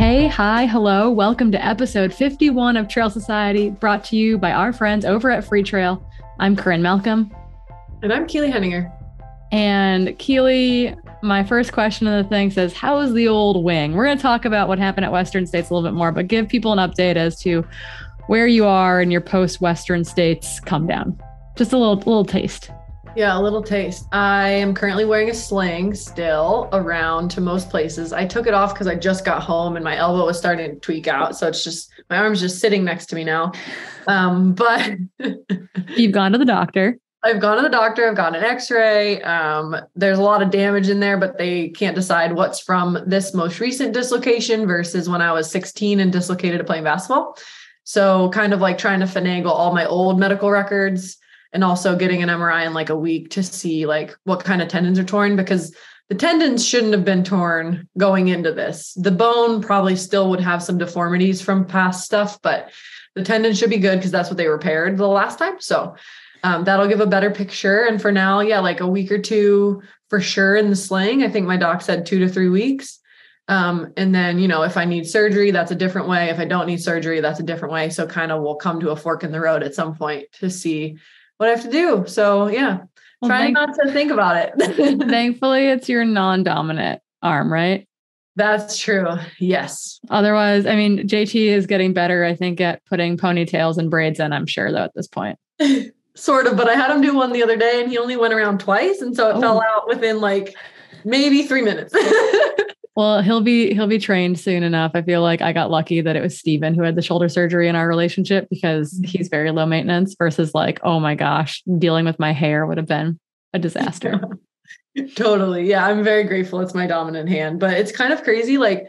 Hey, hi, hello. Welcome to episode 51 of Trail Society, brought to you by our friends over at Freetrail. I'm Corrine Malcolm. And I'm Keely Henninger. And Keely, my first question of the thing says, how is the old wing? We're going to talk about what happened at Western States a little bit more, but give people an update as to where you are in your post-Western States come down. Just a little taste. Yeah, a little taste. I am currently wearing a sling still around to most places. I took it off because I just got home and my elbow was starting to tweak out. So it's just, my arm's just sitting next to me now. But You've gone to the doctor. I've gone to the doctor. I've got an x-ray. There's a lot of damage in there, but they can't decide what's from this most recent dislocation versus when I was 16 and dislocated to playing basketball. So kind of like trying to finagle all my old medical records and also getting an MRI in like a week to see like what kind of tendons are torn, because the tendons shouldn't have been torn going into this. The bone probably still would have some deformities from past stuff, but the tendons should be good because that's what they repaired the last time. So that'll give a better picture. And for now, yeah, like a week or two for sure in the sling. I think my doc said 2 to 3 weeks. And then, you know, if I need surgery, that's a different way. If I don't need surgery, that's a different way. So kind of we'll come to a fork in the road at some point to see what I have to do. So yeah, trying not to think about it. Thankfully, it's your non-dominant arm, right? That's true. Yes. Otherwise, I mean, JT is getting better, I think, at putting ponytails and braids in, I'm sure, though, at this point. Sort of, but I had him do one the other day and he only went around twice. And so it fell out within like maybe 3 minutes. Well, he'll be trained soon enough. I feel like I got lucky that it was Steven who had the shoulder surgery in our relationship because he's very low maintenance versus like, oh my gosh, dealing with my hair would have been a disaster. Totally. Yeah. I'm very grateful it's my dominant hand, but it's kind of crazy. Like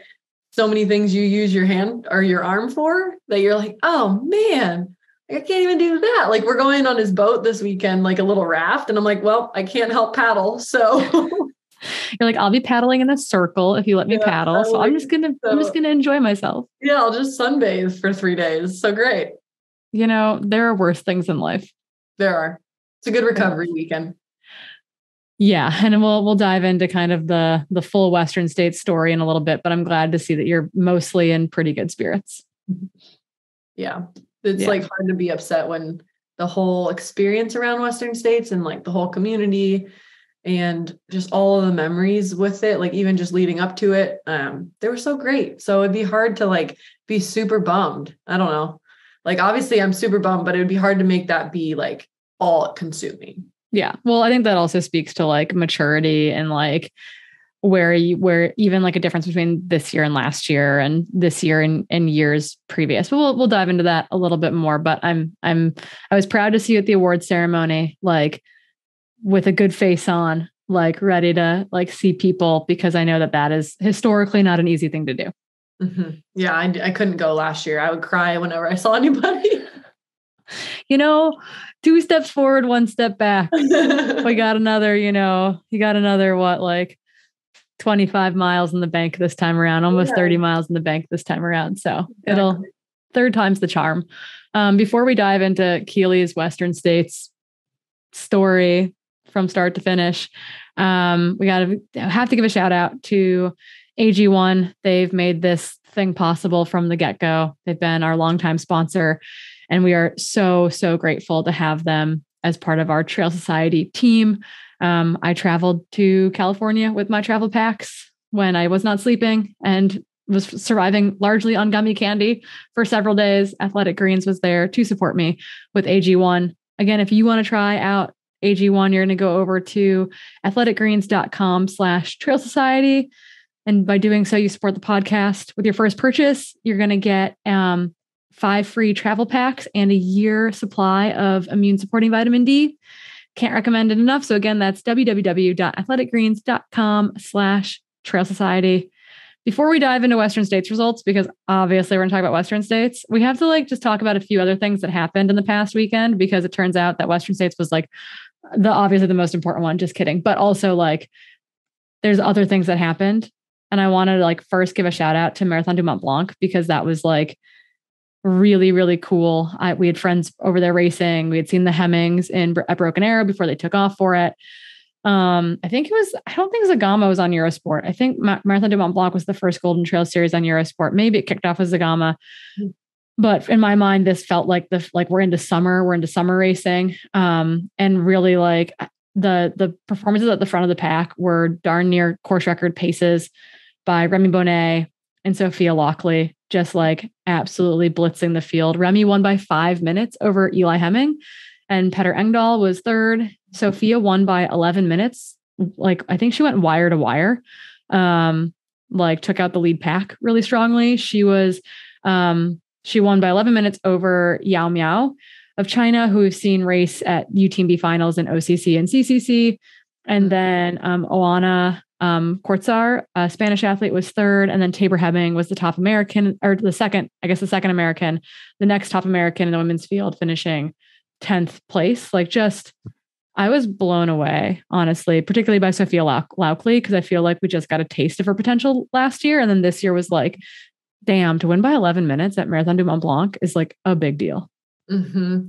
so many things you use your hand or your arm for that you're like, oh man, I can't even do that. Like we're going on his boat this weekend, like a little raft. And I'm like, well, I can't help paddle. So you're like, I'll be paddling in a circle if you let me paddle. So I'm just gonna enjoy myself. Yeah, I'll just sunbathe for 3 days. So great. You know, there are worse things in life. There are. It's a good recovery weekend. Yeah, and we'll dive into kind of the full Western States story in a little bit, but I'm glad to see that you're mostly in pretty good spirits. Yeah. It's like hard to be upset when the whole experience around Western States and like the whole community and just all of the memories with it, like even just leading up to it, they were so great. So it'd be hard to like be super bummed. I don't know. Like, obviously I'm super bummed, but it would be hard to make that be like all consuming. Yeah. Well, I think that also speaks to like maturity and like where even like a difference between this year and last year and this year and years previous. But we'll dive into that a little bit more. But I was proud to see you at the awards ceremony, like with a good face on, like ready to like see people, because I know that is historically not an easy thing to do. Mm-hmm. Yeah. I couldn't go last year. I would cry whenever I saw anybody. You know, 2 steps forward, 1 step back. We got another, what, like 25 miles in the bank this time around, almost 30 miles in the bank this time around. So it'll third time's the charm. Before we dive into Keely's Western States story from start to finish, we have to give a shout out to AG1. They've made this thing possible from the get-go. They've been our longtime sponsor, and we are so, so grateful to have them as part of our Trail Society team. I traveled to California with my travel packs when I was not sleeping and was surviving largely on gummy candy for several days. Athletic Greens was there to support me with AG1. Again, if you want to try out AG1, you're going to go over to athleticgreens.com/Trail Society. And by doing so, you support the podcast. With your first purchase, you're going to get 5 free travel packs and a year supply of immune supporting vitamin D. Can't recommend it enough. So again, that's www.athleticgreens.com/Trail Society. Before we dive into Western States results, because obviously we're going to talk about Western States, we have to like just talk about a few other things that happened in the past weekend, because it turns out that Western States was like obviously the most important one. Just kidding. But also like there's other things that happened. And I wanted to like first give a shout out to Marathon du Mont Blanc, because that was like really, really cool. We had friends over there racing. We had seen the Hemmings at Broken Arrow before they took off for it. I don't think Zagama was on Eurosport. I think Marathon du Mont Blanc was the first Golden Trail series on Eurosport. Maybe it kicked off with Zagama. But in my mind, this felt like we're into summer racing. And really like the performances at the front of the pack were darn near course record paces by Remy Bonnet and Sophia Lockley, just like absolutely blitzing the field. Remy won by 5 minutes over Eli Hemming, and Petter Engdahl was third. Sophia won by 11 minutes. Like, I think she went wire to wire, took out the lead pack really strongly. She won by 11 minutes over Yao Miao of China, who we've seen race at UTMB finals in OCC and CCC. And then Oana Cortzar, a Spanish athlete, was third. And then Tabor Hemming was the top American, or the second American, the next top American in the women's field, finishing 10th place. I was blown away, honestly, particularly by Sophia Lockley, because I feel like we just got a taste of her potential last year. And then this year was like, damn, to win by 11 minutes at Marathon du Mont Blanc is like a big deal. Mm-hmm.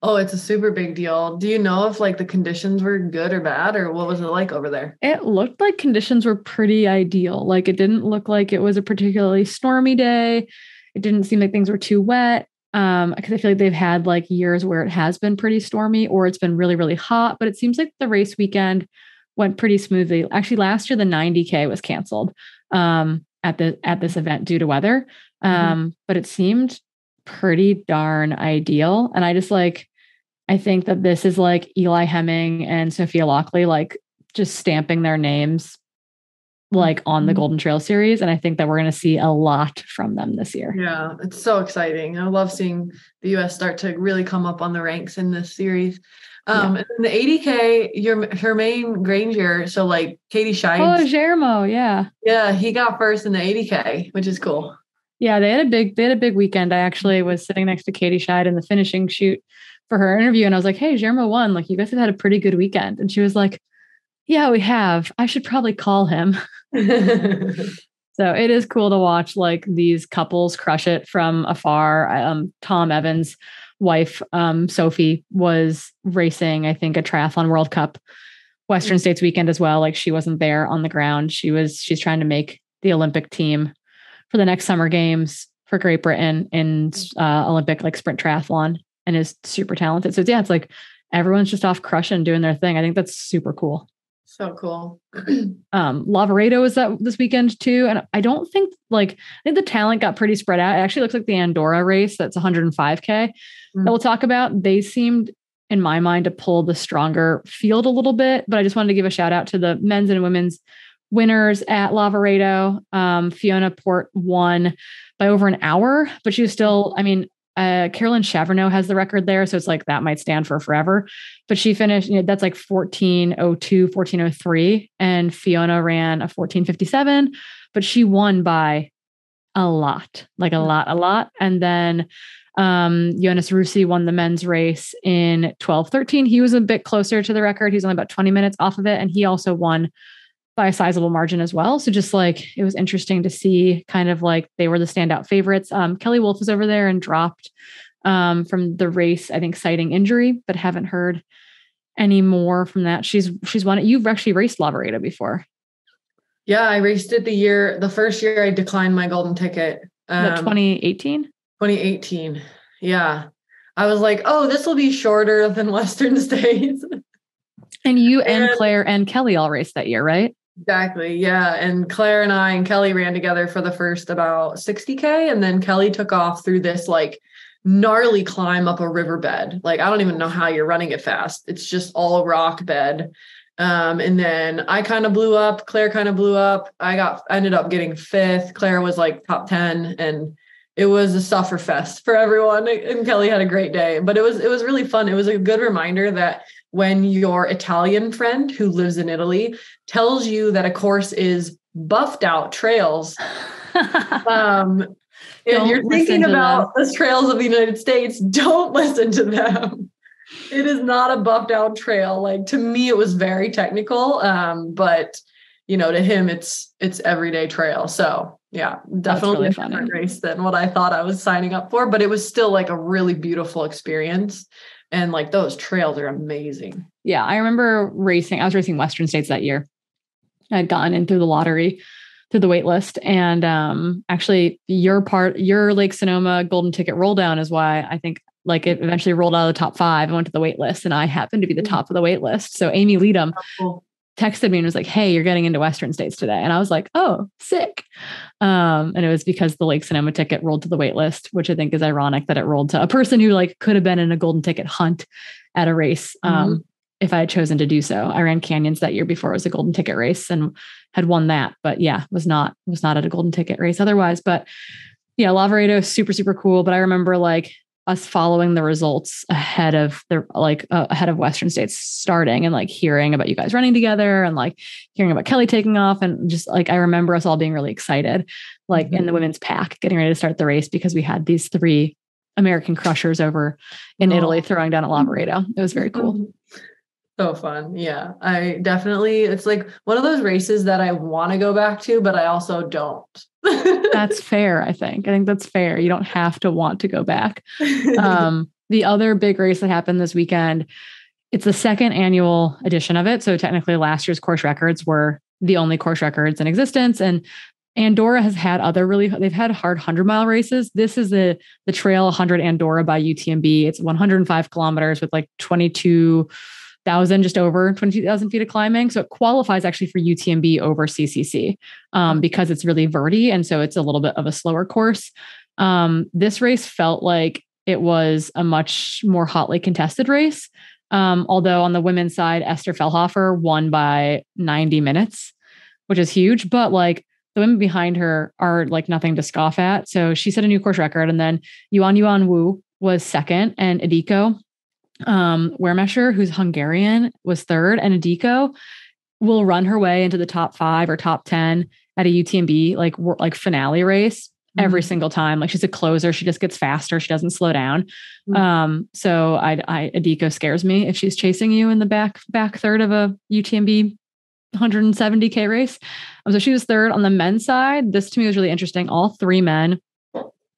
Oh, it's a super big deal. Do you know if like the conditions were good or bad, or what was it like over there? It looked like conditions were pretty ideal. Like, it didn't look like it was a particularly stormy day. It didn't seem like things were too wet. Because I feel like they've had like years where it has been pretty stormy or it's been really, really hot, but it seems like the race weekend went pretty smoothly. Actually, last year, the 90K was canceled at this event due to weather. But it seemed pretty darn ideal. And I think that this is like Eli Hemming and Sophia Lockley, like just stamping their names like on the Golden Trail series. And I think that we're going to see a lot from them this year. Yeah, it's so exciting. I love seeing the US start to really come up on the ranks in this series. And then the 80K, Hermaine Granger, so like Katie Scheid. Oh, Germo, yeah. Yeah, he got first in the 80K, which is cool. Yeah, they had a big weekend. I actually was sitting next to Katie Scheid in the finishing shoot for her interview, and I was like, "Hey, Germo won. Like, you guys have had a pretty good weekend." And she was like, "Yeah, we have. I should probably call him." So it is cool to watch like these couples crush it from afar. Tom Evans' wife, Sophie, was racing, I think, a triathlon World Cup Western States weekend as well. Like, she wasn't there on the ground. She's trying to make the Olympic team for the next summer games for Great Britain in Olympic like sprint triathlon, and is super talented. So yeah, it's like everyone's just off crushing, doing their thing. I think that's super cool. So cool. Lavaredo was that this weekend too. And I think the talent got pretty spread out. It actually looks like the Andorra race, that's 105K that we'll talk about. They seemed, in my mind, to pull the stronger field a little bit, but I just wanted to give a shout out to the men's and women's winners at Lavaredo. Fiona Port won by over an hour, but she was still, Carolyn Chavreau has the record there. So it's like, that might stand for forever, but she finished, that's like 14:02, 14:03. And Fiona ran a 14:57, but she won by a lot. And then Jonas Russi won the men's race in 12:13. He was a bit closer to the record. He's only about 20 minutes off of it. And he also won by a sizable margin as well. So just like, it was interesting to see kind of like they were the standout favorites. Kelly Wolf was over there and dropped from the race, I think, citing injury, but haven't heard any more from that. She's won it. You've actually raced Lavaredo before. Yeah, I raced it the first year I declined my golden ticket. 2018? 2018. Yeah. I was like, oh, this will be shorter than Western States. And you and Claire and Kelly all raced that year, right? Exactly. Yeah. And Claire and I and Kelly ran together for the first about 60K. And then Kelly took off through this like gnarly climb up a riverbed. Like, I don't even know how you're running it fast. It's just all rock bed. And then I kind of blew up. Claire kind of blew up. I ended up getting 5th. Claire was like top 10, and it was a suffer fest for everyone. And Kelly had a great day, but it was really fun. It was a good reminder that when your Italian friend who lives in Italy tells you that a course is buffed out trails, and you're thinking about the trails of the United States, don't listen to them. It is not a buffed out trail. Like, to me, it was very technical. But to him, it's everyday trail. So yeah, definitely a different race than what I thought I was signing up for, but it was still like a really beautiful experience. And like, those trails are amazing. Yeah. I remember racing. I was racing Western States that year. I'd gotten in through the lottery, through the wait list. And actually your Lake Sonoma golden ticket roll down is why I think like it eventually rolled out of the top 5 and went to the wait list. And I happened to be the top of the wait list. So Amy Leadham texted me and was like, hey, you're getting into Western States today. And I was like, oh, sick. And it was because the Lake Sonoma ticket rolled to the wait list, which I think is ironic that it rolled to a person who like could have been in a golden ticket hunt at a race. If I had chosen to do so. I ran Canyons that year before it was a golden ticket race and had won that, but yeah, was not at a golden ticket race otherwise. But yeah, Lavaredo, super, super cool. But I remember like us following the results ahead of Western States starting and like hearing about you guys running together and like hearing about Kelly taking off. And just like, I remember us all being really excited, like in the women's pack, getting ready to start the race because we had these 3 American crushers over in Italy throwing down at Lavaredo. It was very cool. So fun. Yeah, it's like one of those races that I want to go back to, but I also don't. That's fair. I think that's fair. You don't have to want to go back. The other big race that happened this weekend, it's the 2nd annual edition of it. So technically last year's course records were the only course records in existence. And Andorra has had they've had hard 100-mile races. This is the Trail 100 Andorra by UTMB. It's 105 kilometers with like 22,000, just over 22,000 feet of climbing. So it qualifies actually for UTMB over CCC because it's really verty. And so it's a little bit of a slower course. This race felt like it was a much more hotly contested race. Although on the women's side, Esther Fellhofer won by 90 minutes, which is huge. But like the women behind her are like nothing to scoff at. So she set a new course record. And then Yuan Wu was 2nd, and Adiko Wermescher, who's Hungarian, was 3rd, and Adiko will run her way into the top 5 or top 10 at a UTMB like finale race every single time. Like she's a closer, she just gets faster, she doesn't slow down. So Adiko scares me if she's chasing you in the back third of a UTMB 170K race. So she was 3rd. On the men's side, this to me was really interesting. All 3 men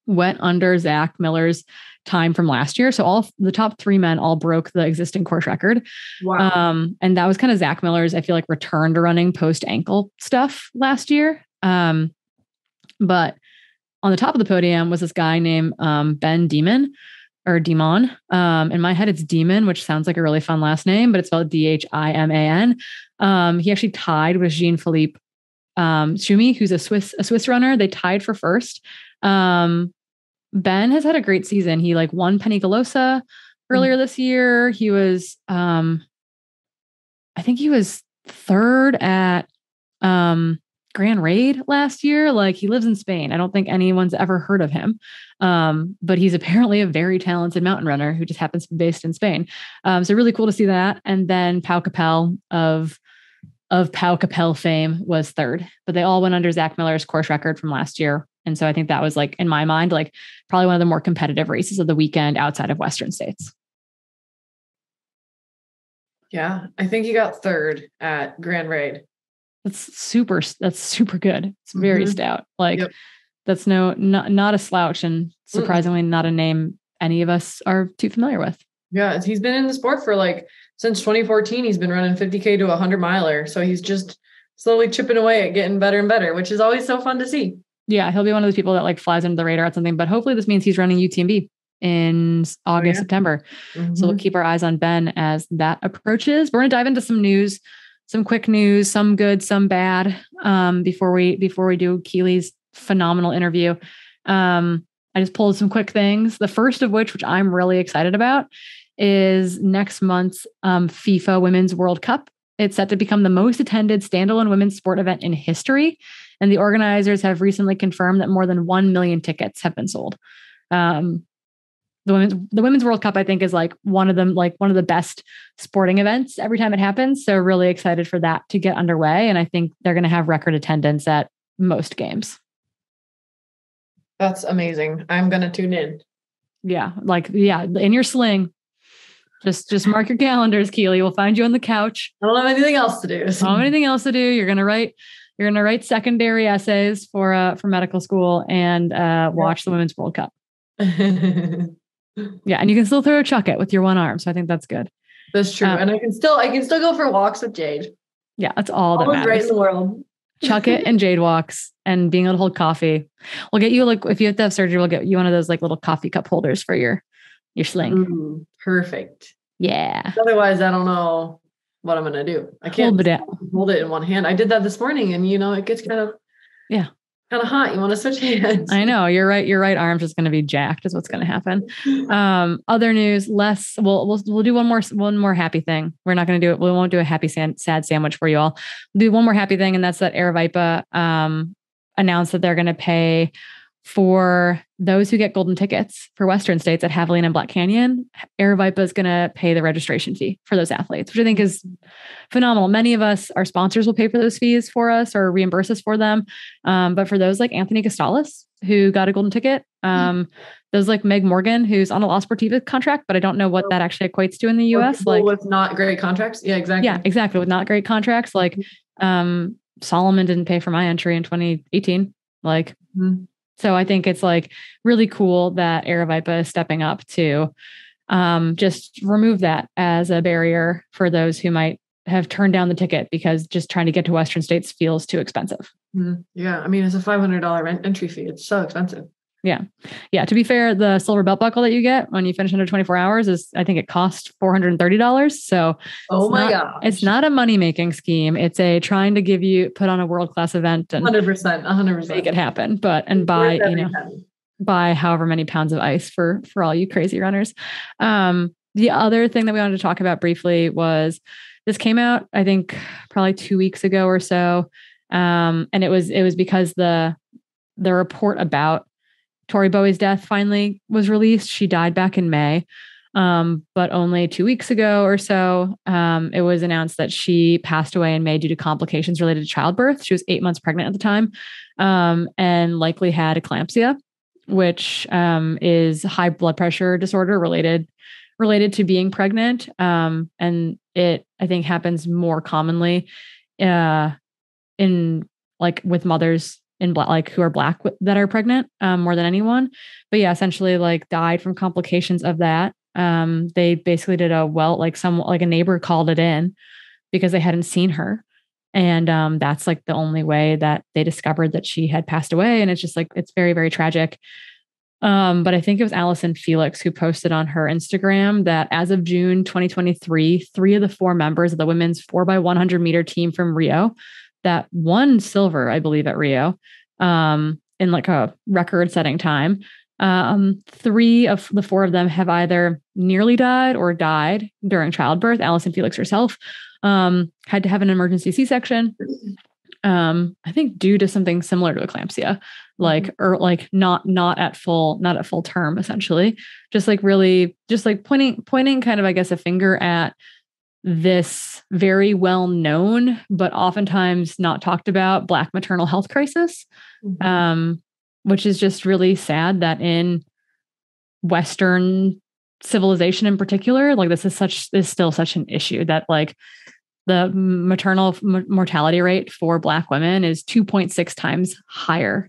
went under Zach Miller's time from last year. So all the top 3 men all broke the existing course record. Wow. And that was kind of Zach Miller's, I feel like, return to running post ankle stuff last year. But on the top of the podium was this guy named Ben Demon. In my head, it's Demon, which sounds like a really fun last name, but it's spelled Dhiman. He actually tied with Jean-Philippe Schumi, who's a Swiss runner. They tied for first. Ben has had a great season. He like won Peñigosa earlier this year. He was, I think he was 3rd at Grand Raid last year. Like he lives in Spain. I don't think anyone's ever heard of him. But he's apparently a very talented mountain runner who just happens to be based in Spain. So really cool to see that. And then Pau Capel of Pau Capel fame was 3rd, but they all went under Zach Miller's course record from last year. And so I think that was like, in my mind, like probably one of the more competitive races of the weekend outside of Western States. Yeah. I think he got 3rd at Grand Raid. That's super good. It's very stout. Like that's not a slouch, and surprisingly not a name any of us are too familiar with. Yeah. He's been in the sport for like, since 2014, he's been running 50K to 100 miler. So he's just slowly chipping away at getting better and better, which is always so fun to see. Yeah. He'll be one of those people that like flies under the radar at something, but hopefully this means he's running UTMB in August, September. So we'll keep our eyes on Ben as that approaches. We're going to dive into some news, some quick news, some good, some bad, before we do Keely's phenomenal interview. I just pulled some quick things. The first of which I'm really excited about, is next month's FIFA Women's World Cup. It's set to become the most attended standalone women's sport event in history. And the organizers have recently confirmed that more than 1 million tickets have been sold. The Women's World Cup, I think, is like one of the best sporting events every time it happens. So really excited for that to get underway. And I think they're going to have record attendance at most games. That's amazing. I'm going to tune in. Yeah. In your sling. Just mark your calendars, Keely. We'll find you on the couch. I don't have anything else to do. You're going to write secondary essays for medical school and watch the Women's World Cup. Yeah. And you can still throw a chuck it with your one arm. So I think that's good. That's true. And I can still go for walks with Jade. Yeah. That's all that matters. Right in the world. Chuck it and Jade walks and being able to hold coffee. We'll get you if you have to have surgery, we'll get you one of those little coffee cup holders for your sling. Ooh, perfect. Yeah. Otherwise, I don't know what I'm going to do. I can't hold it in one hand. I did that this morning and it gets kind of hot. You want to switch hands. I know. You're right. Your right arm's just going to be jacked is what's going to happen. Other news, we'll do one more happy thing. We're not going to do it. We won't do a happy, sad sandwich for you all. We'll do one more happy thing. And that's that Aravaipa announced that they're going to pay for those who get golden tickets for Western states at Javelina and Black Canyon. Aravaipa is going to pay the registration fee for those athletes, which I think is phenomenal. Many of us, our sponsors will pay for those fees for us or reimburse us for them. But for those like Anthony Costales, who got a golden ticket, those like Meg Morgan, who's on a La Sportiva contract, but I don't know what that actually equates to in the US. Like with not great contracts. Yeah, exactly. Yeah, exactly. With not great contracts. Like Solomon didn't pay for my entry in 2018. So I think it's like really cool that Aravaipa is stepping up to just remove that as a barrier for those who might have turned down the ticket because just trying to get to Western states feels too expensive. Yeah. I mean, it's a $500 entry fee. It's so expensive. Yeah. Yeah. To be fair, the silver belt buckle that you get when you finish under 24 hours I think it costs $430. So it's not a money-making scheme. It's a trying to put on a world-class event and 100%, make it happen. Buy however many pounds of ice for all you crazy runners. The other thing that we wanted to talk about briefly was this came out, I think probably 2 weeks ago or so. And it was because the report about Tori Bowie's death finally was released. She died back in May. But only 2 weeks ago or so, it was announced that she passed away in May due to complications related to childbirth. She was 8 months pregnant at the time, and likely had eclampsia, which is high blood pressure disorder related to being pregnant. And it, I think, happens more commonly in with mothers in black, who are Black that are pregnant, more than anyone. But yeah, essentially died from complications of that. They basically did a neighbor called it in because they hadn't seen her. And that's the only way that they discovered that she had passed away. And it's just it's very, very tragic. But I think it was Allison Felix who posted on her Instagram that as of June 2023, 3 of the 4 members of the women's 4x100 meter team from Rio that won silver, I believe, at Rio, in a record-setting time. 3 of the 4 of them have either nearly died or died during childbirth. Allison Felix herself had to have an emergency C-section. I think due to something similar to eclampsia, not at full term, essentially. Just pointing kind of, I guess, a finger at this very well known, but oftentimes not talked about Black maternal health crisis, which is just really sad that in Western civilization in particular, this is still such an issue that the maternal mortality rate for Black women is 2.6 times higher,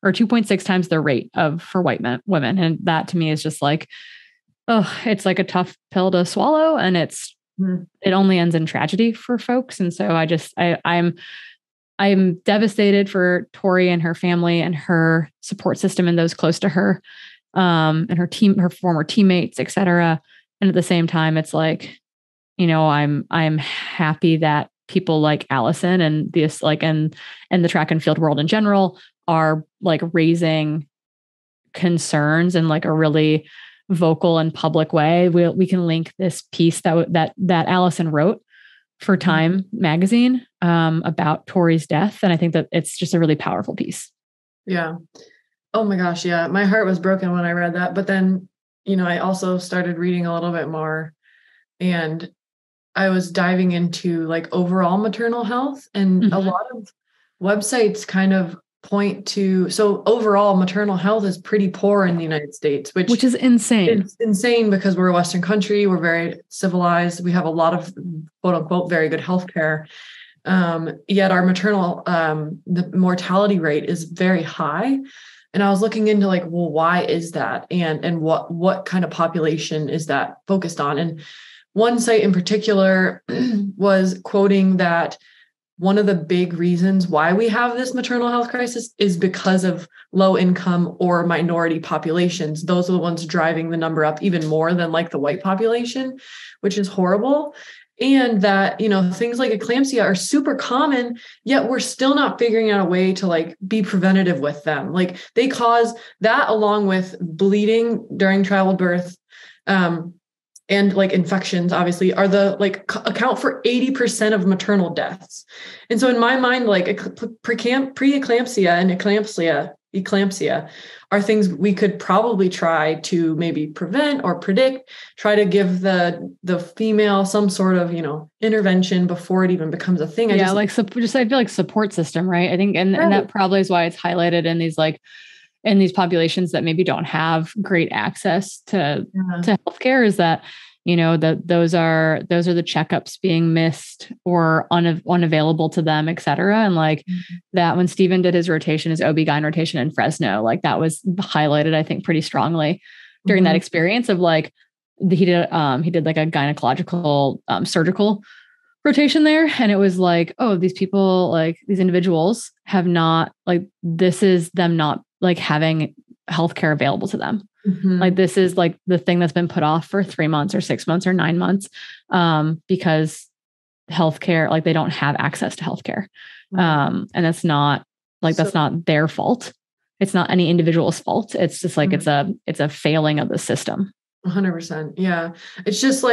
or 2.6 times the rate for white women. And that to me is just it's a tough pill to swallow, and it only ends in tragedy for folks. And so I'm devastated for Tori and her family and her support system and those close to her, and her team, her former teammates, et cetera. And at the same time, it's I'm happy that people like Allison and this and the track and field world in general are raising concerns in a really vocal and public way. We can link this piece that Allison wrote for Time magazine about Tori's death. And I think that it's just a really powerful piece. Yeah. Oh my gosh. Yeah. My heart was broken when I read that, but then, I also started reading a little bit more, and I was diving into overall maternal health, and a lot of websites kind of point to, so overall maternal health is pretty poor in the United States, which is insane. It's insane because we're a Western country. We're very civilized. We have a lot of quote unquote very good healthcare. Yet our maternal, the mortality rate is very high. And I was looking into why is that? And what kind of population is that focused on? And one site in particular was quoting that one of the big reasons why we have this maternal health crisis is because of low income or minority populations. Those are the ones driving the number up even more than like the white population, which is horrible. And that, things like eclampsia are super common, yet we're still not figuring out a way to like be preventative with them. Like they cause that, along with bleeding during childbirth, and like infections, obviously, are the account for 80% of maternal deaths. And so in my mind, like preeclampsia and eclampsia are things we could probably try to maybe prevent or predict, try to give the female some sort of, intervention before it even becomes a thing. I feel like support system, right? I think, and that probably is why it's highlighted in these in these populations that maybe don't have great access to healthcare, is that, that those are the checkups being missed or unavailable to them, et cetera. And that when Stephen did his OB-GYN rotation in Fresno, that was highlighted, I think, pretty strongly during that experience of he did like a gynecological, surgical rotation there. And it was like, oh, these people, these individuals have not, this is them not having healthcare available to them. This is the thing that's been put off for 3 months or 6 months or 9 months, because healthcare, they don't have access to healthcare. And that's not that's not their fault. It's not any individual's fault. It's just it's a failing of the system. 100%. Yeah. It's just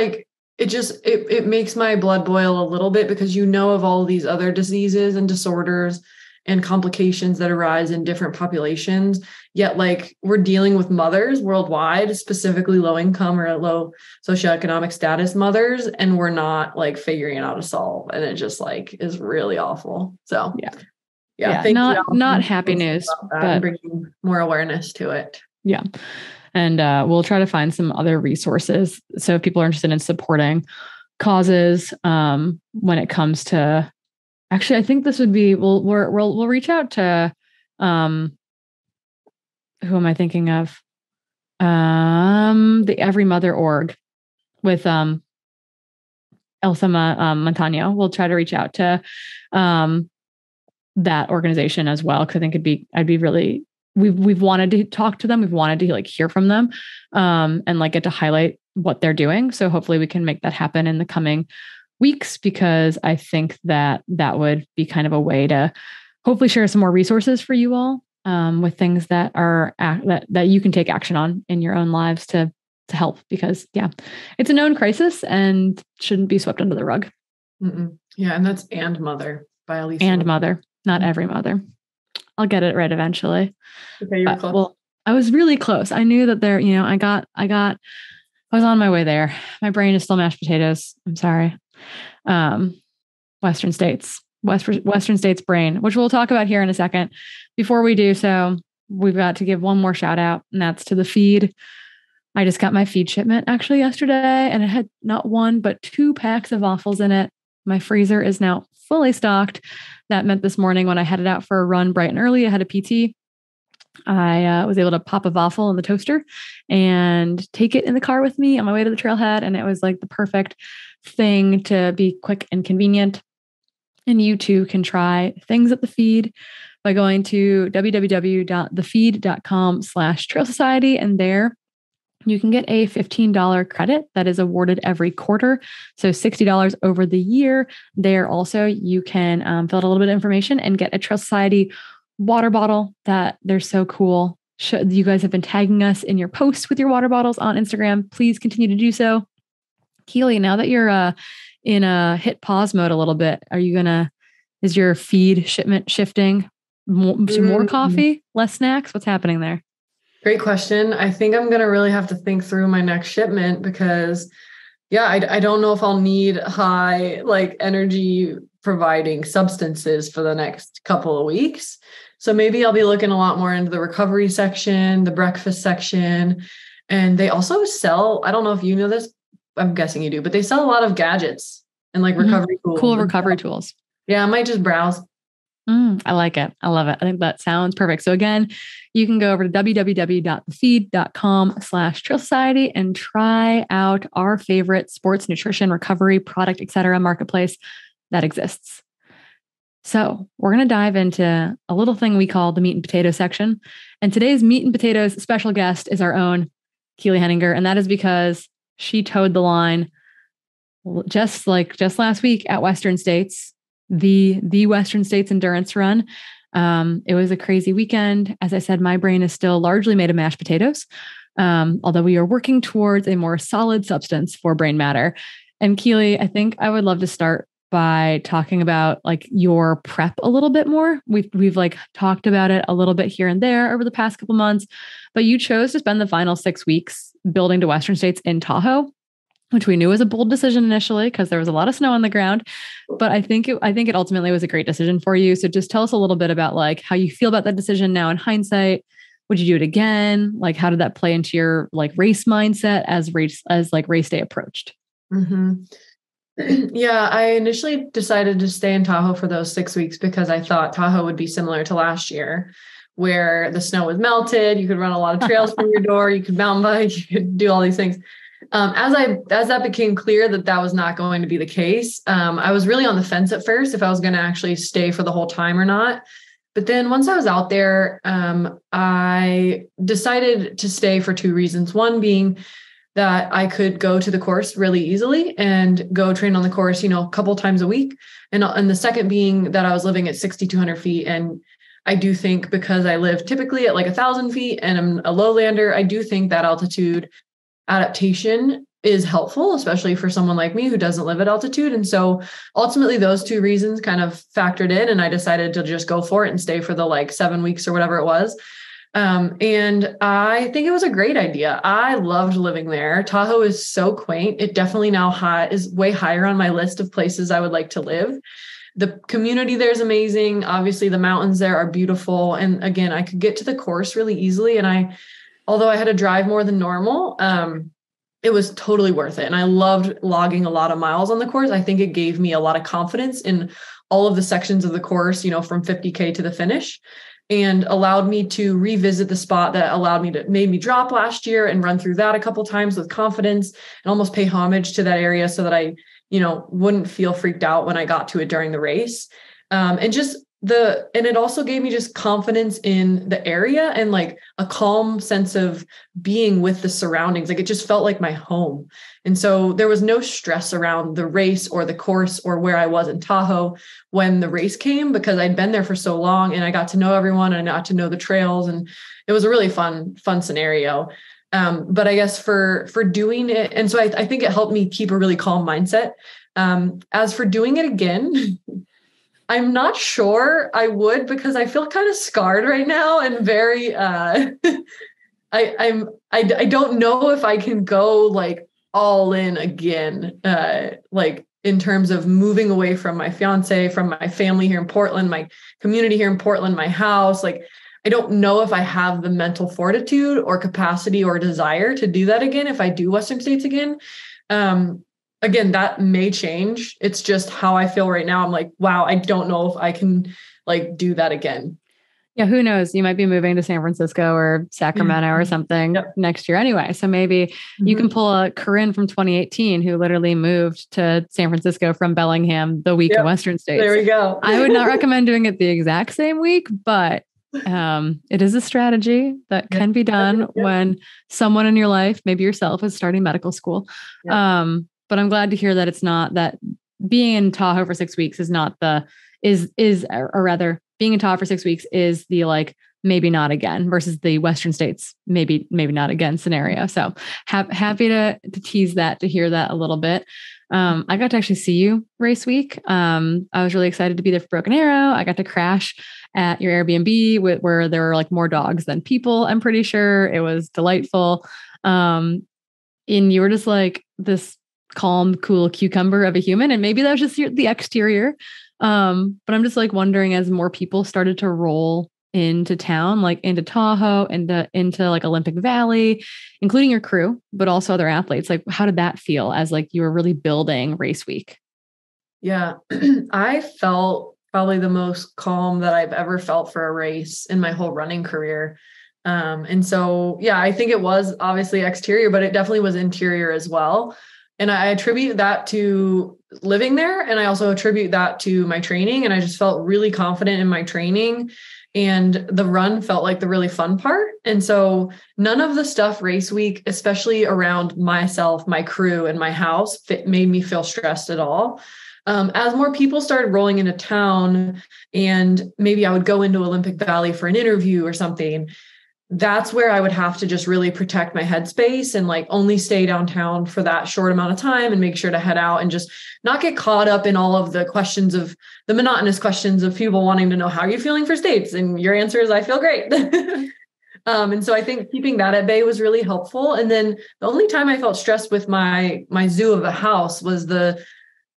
it makes my blood boil a little bit, because of all these other diseases and disorders and complications that arise in different populations. Yet we're dealing with mothers worldwide, specifically low income or low socioeconomic status mothers, and we're not figuring out how to solve. And it just is really awful. So yeah. Not happy news, but bringing more awareness to it. Yeah. And we'll try to find some other resources. So if people are interested in supporting causes, when it comes to, actually, I think this would be, we'll reach out to, who am I thinking of? The Every Mother org with Elsa Montano. We'll try to reach out to that organization as well, because I think we've wanted to talk to them. We've wanted to hear from them, and get to highlight what they're doing. So hopefully we can make that happen in the coming weeks, because I think that would be kind of a way to hopefully share some more resources for you all, with things that are that you can take action on in your own lives to help, because it's a known crisis and shouldn't be swept under the rug. Yeah. And that's And Mother by Elisa. And Mother, not Every Mother. I'll get it right eventually. Okay, you're close. Well, I was really close. I knew that there, I was on my way there. My brain is still mashed potatoes. I'm sorry. Western States brain, which we'll talk about here in a second. Before we do so, we've got to give one more shout out, and that's to the feed. I just got my feed shipment actually yesterday, and it had not 1, but 2 packs of waffles in it. My freezer is now fully stocked. That meant this morning when I headed out for a run bright and early, I had a PT. I was able to pop a waffle in the toaster and take it in the car with me on my way to the trailhead. And it was the perfect thing to be quick and convenient. And you too can try things at the feed by going to www.thefeed.com/Trail Society. And there you can get a $15 credit that is awarded every quarter. So $60 over the year. There also, you can fill out a little bit of information and get a Trail Society water bottle that they're so cool. You guys have been tagging us in your posts with your water bottles on Instagram. Please continue to do so. Keely, now that you're in a hit pause mode a little bit, is your feed shipment shifting? More coffee, less snacks? What's happening there? Great question. I think I'm going to really have to think through my next shipment, because I don't know if I'll need high energy providing substances for the next couple of weeks. So maybe I'll be looking a lot more into the recovery section, the breakfast section. And they also sell, I don't know if you know this, I'm guessing you do, but they sell a lot of gadgets and recovery tools. Cool recovery tools. Yeah, I might just browse. I like it. I love it. I think that sounds perfect. So again, you can go over to www.thefeed.com/Trail Society and try out our favorite sports nutrition, recovery, product, etc. marketplace that exists. So we're going to dive into a little thing we call the meat and potato section. And today's meat and potatoes special guest is our own Keely Henninger. And that is because she towed the line just last week at Western States, the Western States Endurance Run. It was a crazy weekend. As I said, my brain is still largely made of mashed potatoes, although we are working towards a more solid substance for brain matter. And Keely, I think I would love to start by talking about like your prep a little bit more. We've like talked about it a little bit here and there over the past couple months, but you chose to spend the final 6 weeks building to Western States in Tahoe, which we knew was a bold decision initially because there was a lot of snow on the ground. But I think it ultimately was a great decision for you. So just tell us a little bit about like how you feel about that decision now in hindsight. Would you do it again? Like, how did that play into your like race mindset as race day approached? Mm-hmm. Yeah, I initially decided to stay in Tahoe for those 6 weeks because I thought Tahoe would be similar to last year, where the snow was melted. You could run a lot of trails from your door. You could mountain bike. You could do all these things. As that became clear that was not going to be the case, I was really on the fence at first if I was going to actually stay for the whole time or not. But then once I was out there, I decided to stay for 2 reasons. One being that I could go to the course really easily and go train on the course, a couple times a week. And the second being that I was living at 6,200 feet. And I do think because I live typically at like 1,000 feet and I'm a lowlander, I do think that altitude adaptation is helpful, especially for someone like me who doesn't live at altitude. And so ultimately those 2 reasons kind of factored in, and I decided to just go for it and stay for the like 7 weeks or whatever it was. And I think it was a great idea. I loved living there. Tahoe is so quaint. It definitely now is way higher on my list of places I would like to live. The community there is amazing. Obviously the mountains there are beautiful. And again, I could get to the course really easily. And although I had to drive more than normal, it was totally worth it. And I loved logging a lot of miles on the course. I think it gave me a lot of confidence in all of the sections of the course, from 50K to the finish, and allowed me to revisit the spot that made me drop last year and run through that a couple times with confidence and almost pay homage to that area so that I, wouldn't feel freaked out when I got to it during the race. And it also gave me just confidence in the area and like a calm sense of being with the surroundings. Like it just felt like my home. And so there was no stress around the race or the course or where I was in Tahoe when the race came, because I'd been there for so long and I got to know everyone and I got to know the trails, and it was a really fun scenario. But I guess for doing it, and so I think it helped me keep a really calm mindset. As for doing it again, I'm not sure I would, because I feel kind of scarred right now and very, I don't know if I can go like all in again, like in terms of moving away from my fiance, from my family here in Portland, my community here in Portland, my house. Like, I don't know if I have the mental fortitude or capacity or desire to do that again if I do Western States again. Again, that may change. It's just how I feel right now. I'm like, wow, I don't know if I can like do that again. Yeah, who knows? You might be moving to San Francisco or Sacramento or something next year anyway. So maybe you can pull a Corrine from 2018 who literally moved to San Francisco from Bellingham the week of Western States. There we go. I would not recommend doing it the exact same week, but it is a strategy that can be done when someone in your life, maybe yourself, is starting medical school. But I'm glad to hear that it's not that being in Tahoe for 6 weeks is not or rather being in Tahoe for 6 weeks is the like, maybe not again versus the Western States, maybe not again scenario. So happy to tease that, to hear that a little bit. I got to actually see you race week. I was really excited to be there for Broken Arrow. I got to crash at your Airbnb where there were like more dogs than people. I'm pretty sure it was delightful. And you were just like this calm, cool cucumber of a human. And maybe that was just the exterior. But I'm just like wondering, as more people started to roll into town, like into Tahoe, into like Olympic Valley, including your crew, but also other athletes, like how did that feel as like you were really building race week? Yeah, I felt probably the most calm that I've ever felt for a race in my whole running career. And so, yeah, I think it was obviously exterior, but it definitely was interior as well. And I attribute that to living there. And I also attribute that to my training. And I just felt really confident in my training, and the run felt like the really fun part. And so none of the stuff race week, especially around myself, my crew, and my house, made me feel stressed at all. As more people started rolling into town, and maybe I would go into Olympic Valley for an interview or something, that's where I would have to just really protect my headspace and like only stay downtown for that short amount of time and make sure to head out and just not get caught up in all of the questions of the monotonous questions of people wanting to know how you're feeling for states. And your answer is, I feel great. And so I think keeping that at bay was really helpful. And then the only time I felt stressed with my zoo of a house was the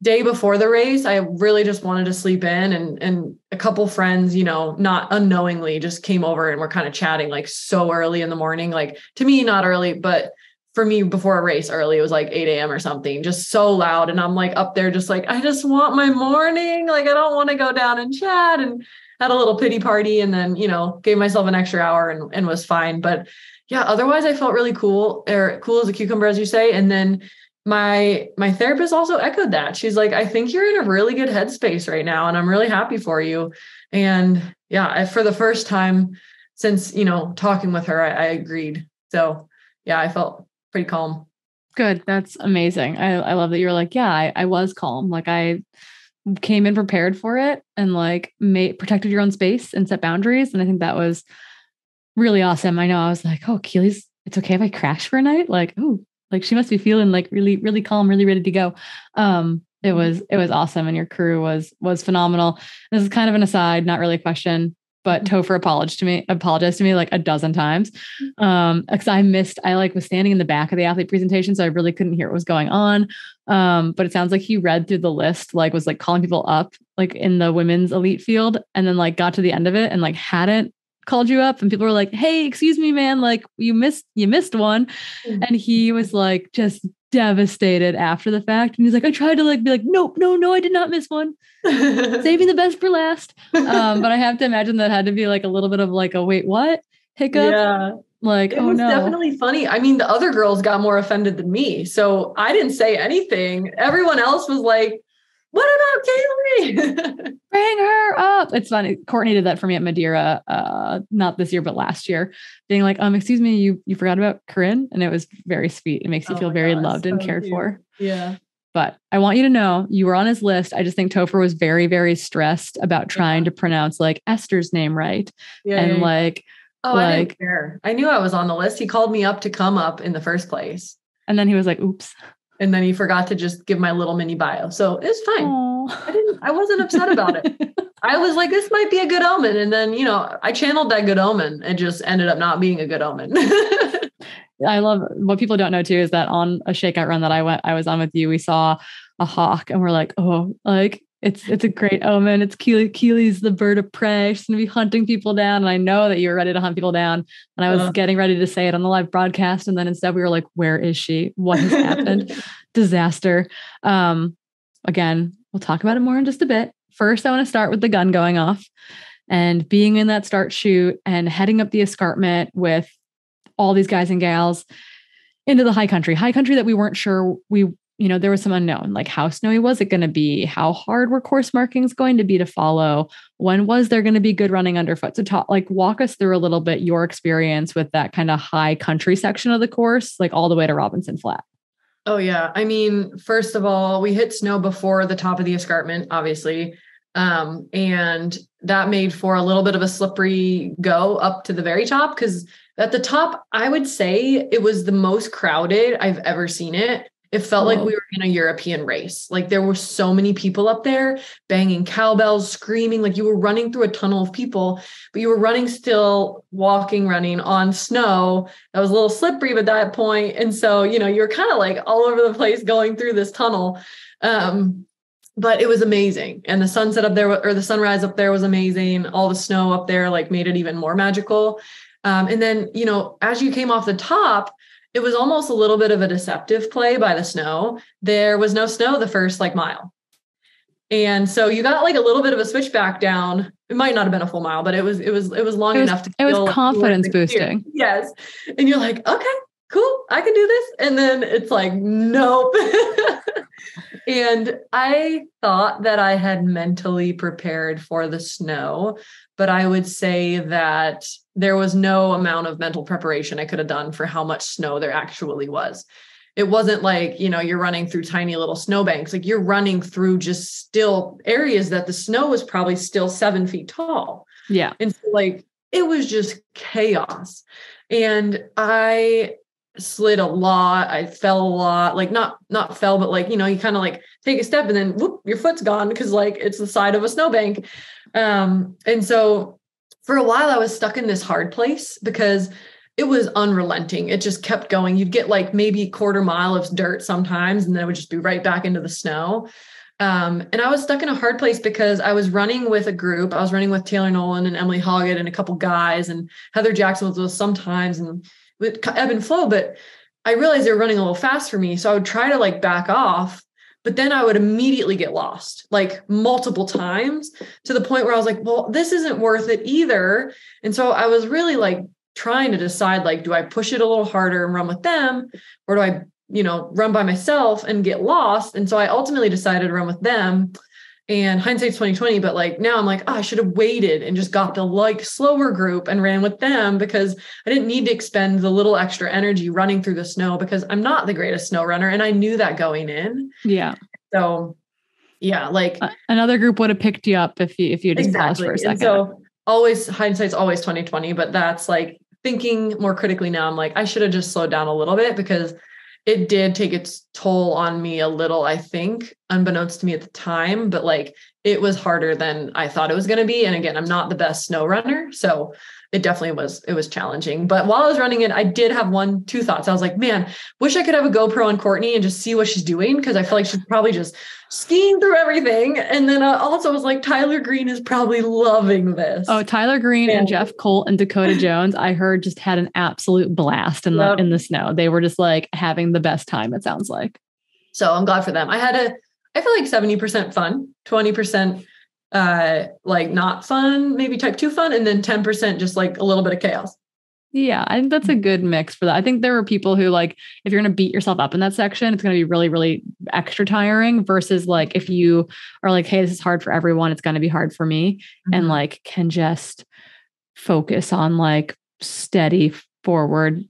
day before the race. I really just wanted to sleep in, and a couple friends, not unknowingly just came over and were kind of chatting like so early in the morning, like to me, not early, but for me before a race early, it was like 8 a.m. or something, just so loud. And I'm like up there, just like, I just want my morning. Like, I don't want to go down and chat, and had a little pity party, and then, gave myself an extra hour and was fine. But yeah, otherwise I felt really cool, or cool as a cucumber, as you say. And then my therapist also echoed that. She's like, I think you're in a really good headspace right now, and I'm really happy for you. And yeah, for the first time since, talking with her, I agreed. So yeah, I felt pretty calm. Good. That's amazing. I love that you were like, yeah, I was calm. Like I came in prepared for it, and like protected your own space and set boundaries. And I think that was really awesome. I know I was like, oh, Keely's, it's okay if I crash for a night. Like, oh, like she must be feeling like really, really calm, really ready to go. It was awesome. And your crew was phenomenal. This is kind of an aside, not really a question, but Topher apologized to me like a dozen times. Cause I was standing in the back of the athlete presentation, so I really couldn't hear what was going on. But it sounds like he read through the list, like was like calling people up, like in the women's elite field, and then like got to the end of it and like hadn't called you up, and people were like, hey, excuse me, man, like you missed one. And he was like just devastated after the fact. And he's like, I tried to like be like, no, I did not miss one. Saving the best for last. But I have to imagine that had to be like a little bit of like a wait, what hiccup? Yeah. Like, it was definitely funny. I mean, the other girls got more offended than me. So I didn't say anything. Everyone else was like, what about Keely? Bring her up. It's funny. Courtney did that for me at Madeira, not this year, but last year, being like, excuse me, you forgot about Corrine. And it was very sweet. It makes you feel very loved and cared for. Yeah. But I want you to know you were on his list. I just think Topher was very, very stressed about trying to pronounce like Esther's name right. Yeah, and like, I didn't care. I knew I was on the list. He called me up to come up in the first place. And then he was like, oops. And then he forgot to just give my little mini bio. So it's fine. I wasn't upset about it. I was like, this might be a good omen. And then, I channeled that good omen and just ended up not being a good omen. I love what people don't know too, is that on a shakeout run that I was on with you, we saw a hawk and we're like, oh, like it's a great omen. It's Keely's the bird of prey. She's going to be hunting people down. And I know that you were ready to hunt people down. And I was getting ready to say it on the live broadcast. And then instead we were like, where is she? What has happened? Disaster. Again, we'll talk about it more in just a bit. First, I want to start with the gun going off and being in that start shoot and heading up the escarpment with all these guys and gals into the high country that we weren't sure there was some unknown, like how snowy was it going to be? How hard were course markings going to be to follow? When was there going to be good running underfoot? So walk us through a little bit your experience with that kind of high country section of the course, like all the way to Robinson Flat. Oh yeah. I mean, first of all, we hit snow before the top of the escarpment, obviously. And that made for a little bit of a slippery go up to the very top, because at the top, I would say it was the most crowded I've ever seen it. It felt like we were in a European race. Like there were so many people up there banging cowbells, screaming, like you were running through a tunnel of people, but you were running running on snow. That was a little slippery at that point. And so, you were kind of like all over the place going through this tunnel. But it was amazing. And the sunset up there, or the sunrise up there, was amazing. All the snow up there, like made it even more magical. And then, as you came off the top, it was almost a little bit of a deceptive play by the snow. There was no snow the first mile. And so you got like a little bit of a switchback down. It might not have been a full mile, but it was long enough to feel like confidence boosting. Yes. And you're like, okay, cool, I can do this. And then it's like, nope. And I thought that I had mentally prepared for the snow, but I would say that there was no amount of mental preparation I could have done for how much snow there actually was. It wasn't like, you're running through tiny little snowbanks. Like you're running through just still areas that the snow was probably still 7 feet tall. Yeah. And so like, it was just chaos. And I slid a lot. I fell a lot, like not fell, but like, you kind of like take a step and then whoop, your foot's gone because like it's the side of a snowbank. And so for a while I was stuck in this hard place because it was unrelenting. It just kept going. You'd get like maybe a quarter mile of dirt sometimes, and then it would just be right back into the snow. And I was stuck in a hard place because I was running with a group. I was running with Taylor Nolan and Emily Hoggett and a couple guys, and Heather Jackson was with us sometimes, and with ebb and flow. But I realized they were running a little fast for me. So I would try to like back off, but then I would immediately get lost like multiple times to the point where I was like, well, this isn't worth it either. And so I was really like trying to decide, like, do I push it a little harder and run with them, or do I, run by myself and get lost? And so I ultimately decided to run with them. And hindsight's 2020, but like now I'm like, oh, I should have waited and just got the like slower group and ran with them, because I didn't need to expend the little extra energy running through the snow, because I'm not the greatest snow runner. And I knew that going in. Yeah. So yeah, like another group would have picked you up if you just paused for a second. And so always hindsight's always 2020, but that's like thinking more critically now. I'm like, I should have just slowed down a little bit, because it did take its toll on me a little, I think, unbeknownst to me at the time, but like it was harder than I thought it was going to be. And again, I'm not the best snow runner, so it definitely was challenging. But while I was running it, I did have two thoughts. I was like, man, wish I could have a GoPro on Courtney and just see what she's doing, because I feel like she's probably just skiing through everything. And then I also was like, Tyler Green is probably loving this. Oh, Tyler Green and Jeff Colt and Dakota Jones, I heard, just had an absolute blast in the snow. They were just like having the best time, it sounds like. So I'm glad for them. I feel like 70% fun, 20% like not fun, maybe type 2 fun, and then 10% just like a little bit of chaos. Yeah, I think that's a good mix for that. I think there were people who, like, if you're going to beat yourself up in that section, it's going to be really, really extra tiring, versus like if you are like, hey, this is hard for everyone, it's going to be hard for me, and like can just focus on like steady forward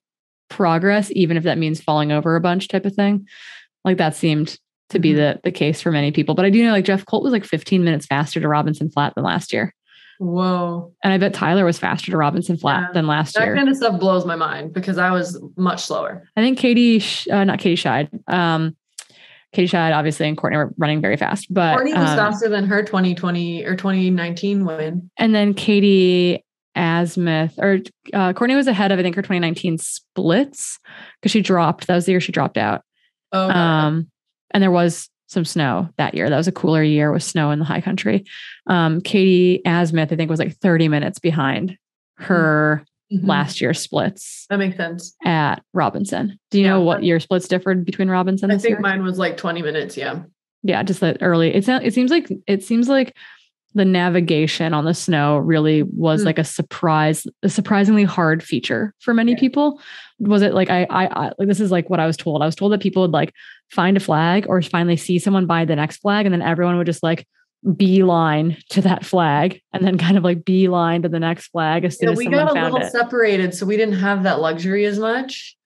progress, even if that means falling over a bunch type of thing. Like that seemed to be the case for many people. But I do know like Jeff Colt was like 15 minutes faster to Robinson Flat than last year. Whoa. And I bet Tyler was faster to Robinson Flat than last year. That kind of stuff blows my mind, because I was much slower. I think Katie Scheid, obviously, and Courtney were running very fast, but Courtney was faster than her 2020 or 2019 win. And then Katie Asmuth, or Courtney was ahead of, I think, her 2019 splits, because she dropped. That was the year she dropped out. Oh, okay. And there was some snow that year. That was a cooler year with snow in the high country. Katie Asmuth, I think, was like 30 minutes behind her last year's splits. That makes sense. At Robinson. Do you know what your splits differed between Robinson? I think mine was like 20 minutes. Yeah. Yeah. Just that early. It seems like the navigation on the snow really was like a surprisingly hard feature for many people. Was it like, I like, this is like what I was told. I was told that people would like find a flag or finally see someone by the next flag, and then everyone would just like beeline to that flag, and then kind of like beeline to the next flag as soon as someone found it. We got a little separated, so we didn't have that luxury as much.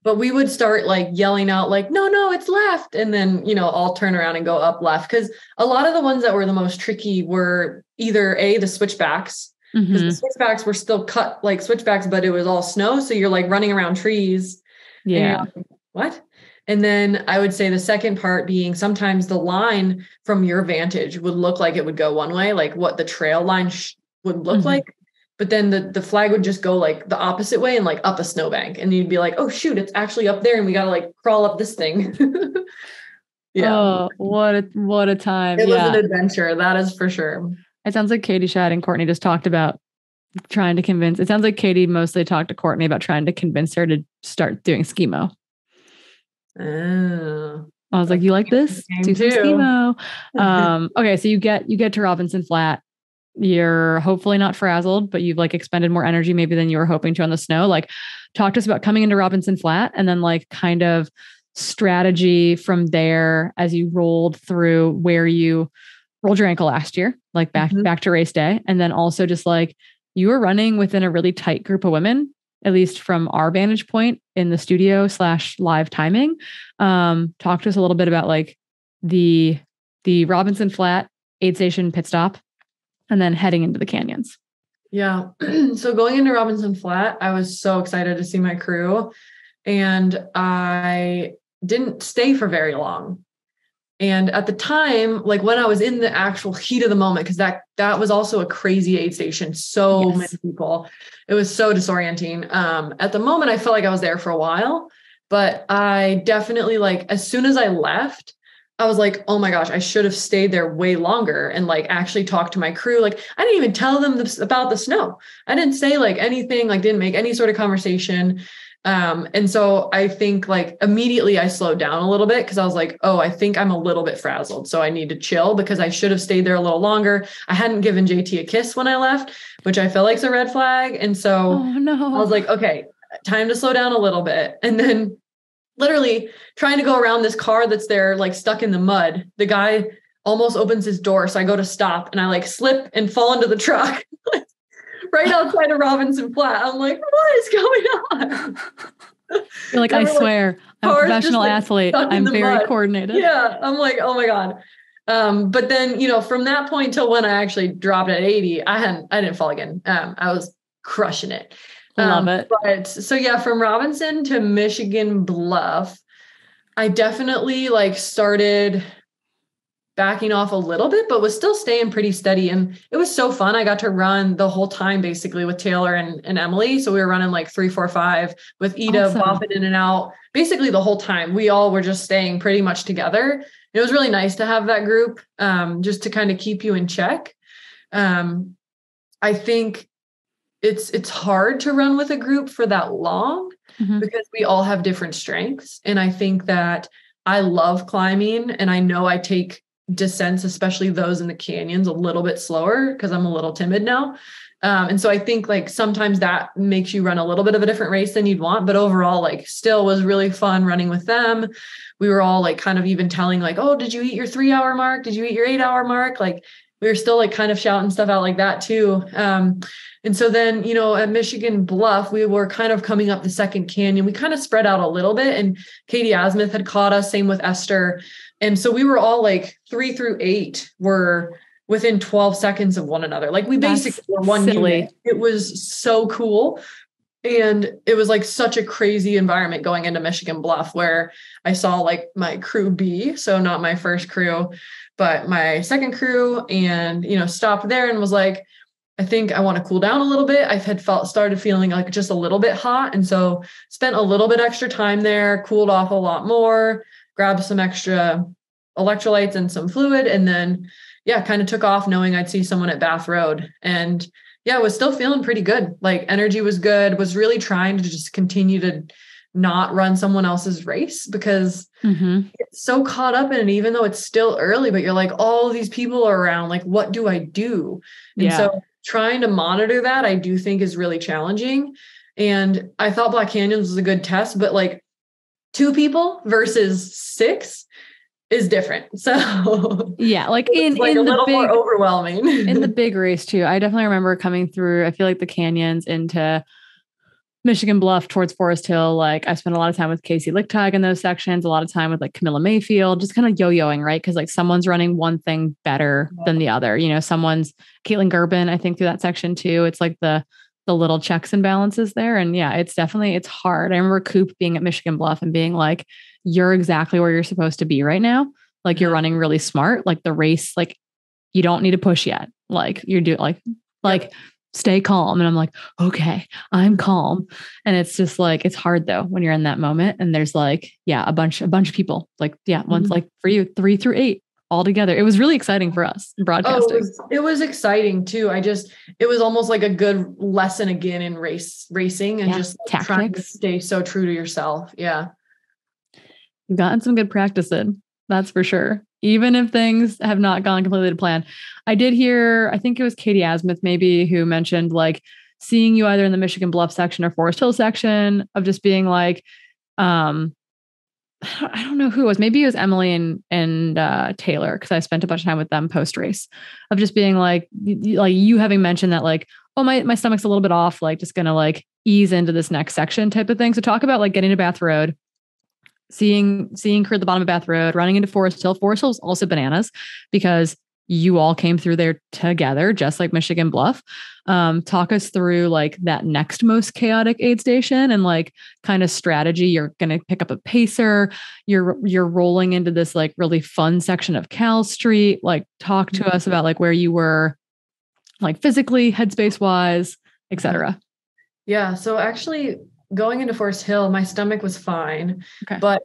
But we would start like yelling out like, no, it's left. And then, all turn around and go up left. Because a lot of the ones that were the most tricky were either the switchbacks, because the switchbacks were still cut like switchbacks, but it was all snow. So you're like running around trees. Yeah. And what? And then I would say the second part being sometimes the line from your vantage would look like it would go one way, like what the trail line would look like. But then the flag would just go like the opposite way and like up a snowbank. And you'd be like, oh shoot, it's actually up there. And we got to like crawl up this thing. Yeah. Oh, what a time. It was an adventure. That is for sure. It sounds like Katie Scheid and Courtney just talked about trying to convince. It sounds like Katie mostly talked to Courtney about trying to convince her to start doing skimo. Oh. I was like, you like this? Do some too. SEMO. Okay. So you get to Robinson Flat. You're hopefully not frazzled, but you've like expended more energy maybe than you were hoping to on the snow. Like talk to us about coming into Robinson Flat and then like kind of strategy from there as you rolled through where you rolled your ankle last year, like back to race day. And then also just like you were running within a really tight group of women, at least from our vantage point in the studio / live timing. Talk to us a little bit about like the Robinson Flat aid station pit stop and then heading into the canyons. Yeah. So going into Robinson Flat, I was so excited to see my crew, and I didn't stay for very long. And at the time, like when I was in the actual heat of the moment, because that was also a crazy aid station, so many people, it was so disorienting. At the moment, I felt like I was there for a while, but I definitely like, as soon as I left, I was like, oh my gosh, I should have stayed there way longer and like actually talked to my crew. Like I didn't even tell them about the snow. I didn't say like anything, like didn't make any sort of conversation. And so I think like immediately I slowed down a little bit because I was like, oh, I think I'm a little bit frazzled. So I need to chill because I should have stayed there a little longer. I hadn't given JT a kiss when I left, which I feel like is a red flag. And so I was like, okay, time to slow down a little bit. And then literally trying to go around this car that's there, like stuck in the mud. The guy almost opens his door. So I go to stop and I like slip and fall into the truck right outside of Robinson Flat. I'm like, what is going on? You're like, I swear, I'm a professional athlete. I'm very coordinated. Yeah. I'm like, oh my God. But then, from that point till when I actually dropped at 80, I didn't fall again. I was crushing it. Love it. But so yeah, from Robinson to Michigan Bluff, I definitely like started backing off a little bit, but was still staying pretty steady. And it was so fun. I got to run the whole time basically with Taylor and Emily. So we were running like 3, 4, 5 with Ida bopping in and out basically the whole time. We all were just staying pretty much together. It was really nice to have that group, just to kind of keep you in check. I think it's hard to run with a group for that long because we all have different strengths. And I think that I love climbing, and I know I take descents, especially those in the canyons, a little bit slower because I'm a little timid now. And so I think like sometimes that makes you run a little bit of a different race than you'd want, but overall, like still was really fun running with them. We were all like kind of even telling like, oh, did you eat your 3-hour mark? Did you eat your 8-hour mark? Like we were still like kind of shouting stuff out like that too. And so then, at Michigan Bluff, we were kind of coming up the second canyon. We kind of spread out a little bit, and Katie Asmuth had caught us, same with Esther. And so we were all like 3 through 8 were within 12 seconds of one another. Like we basically were one unit. It was so cool. And it was like such a crazy environment going into Michigan Bluff, where I saw like my crew B, so not my first crew, but my second crew, and, stopped there and was like, I think I want to cool down a little bit. I had started feeling like just a little bit hot. And so spent a little bit extra time there, cooled off a lot more, grabbed some extra electrolytes and some fluid. And then, kind of took off knowing I'd see someone at Bath Road. And was still feeling pretty good. Like energy was good, was really trying to just continue to not run someone else's race because it's so caught up in it, even though it's still early, but you're like, all these people are around, like, what do I do? And so trying to monitor that, I do think is really challenging. And I thought Black Canyons was a good test, but like 2 people versus 6 is different. So like in like in a the little big, more overwhelming in the big race too. I definitely remember coming through, I feel like the canyons into Michigan Bluff towards Forest Hill. Like I spent a lot of time with Casey Lichtag in those sections, a lot of time with like Camilla Mayfield, just kind of yo-yoing, right? Because like someone's running one thing better than the other. Someone's Caitlin Gerbin, I think, through that section too. It's like the little checks and balances there. And it's hard. I remember Coop being at Michigan Bluff and being like, you're exactly where you're supposed to be right now. Like you're running really smart. Like the race, like you don't need to push yet. Like you're doing like stay calm. And I'm like, okay, I'm calm. And it's just like, it's hard though, when you're in that moment and there's like, a bunch of people like, one's like for you 3 through 8 all together. It was really exciting for us broadcasting. It was exciting too. It was almost like a good lesson again in racing and just like, trying to stay so true to yourself. Yeah. You've gotten some good practice in. That's for sure. Even if things have not gone completely to plan. I did hear, I think it was Katie Asmuth maybe who mentioned like seeing you either in the Michigan Bluff section or Forest Hill section of just being like, I don't know who it was. Maybe it was Emily and Taylor, because I spent a bunch of time with them post race, of just being like you having mentioned that like, oh, my stomach's a little bit off, like just gonna like ease into this next section type of thing. So talk about like getting to Bath Road, seeing her at the bottom of Bath Road, running into Forest Hill. Forest Hill is also bananas because you all came through there together, just like Michigan Bluff. Talk us through like that next most chaotic aid station and like kind of strategy. You're going to pick up a pacer. You're rolling into this like really fun section of Cal Street. Like talk to us about like where you were like physically, headspace wise, etc. Yeah. So actually going into Forest Hill, my stomach was fine, but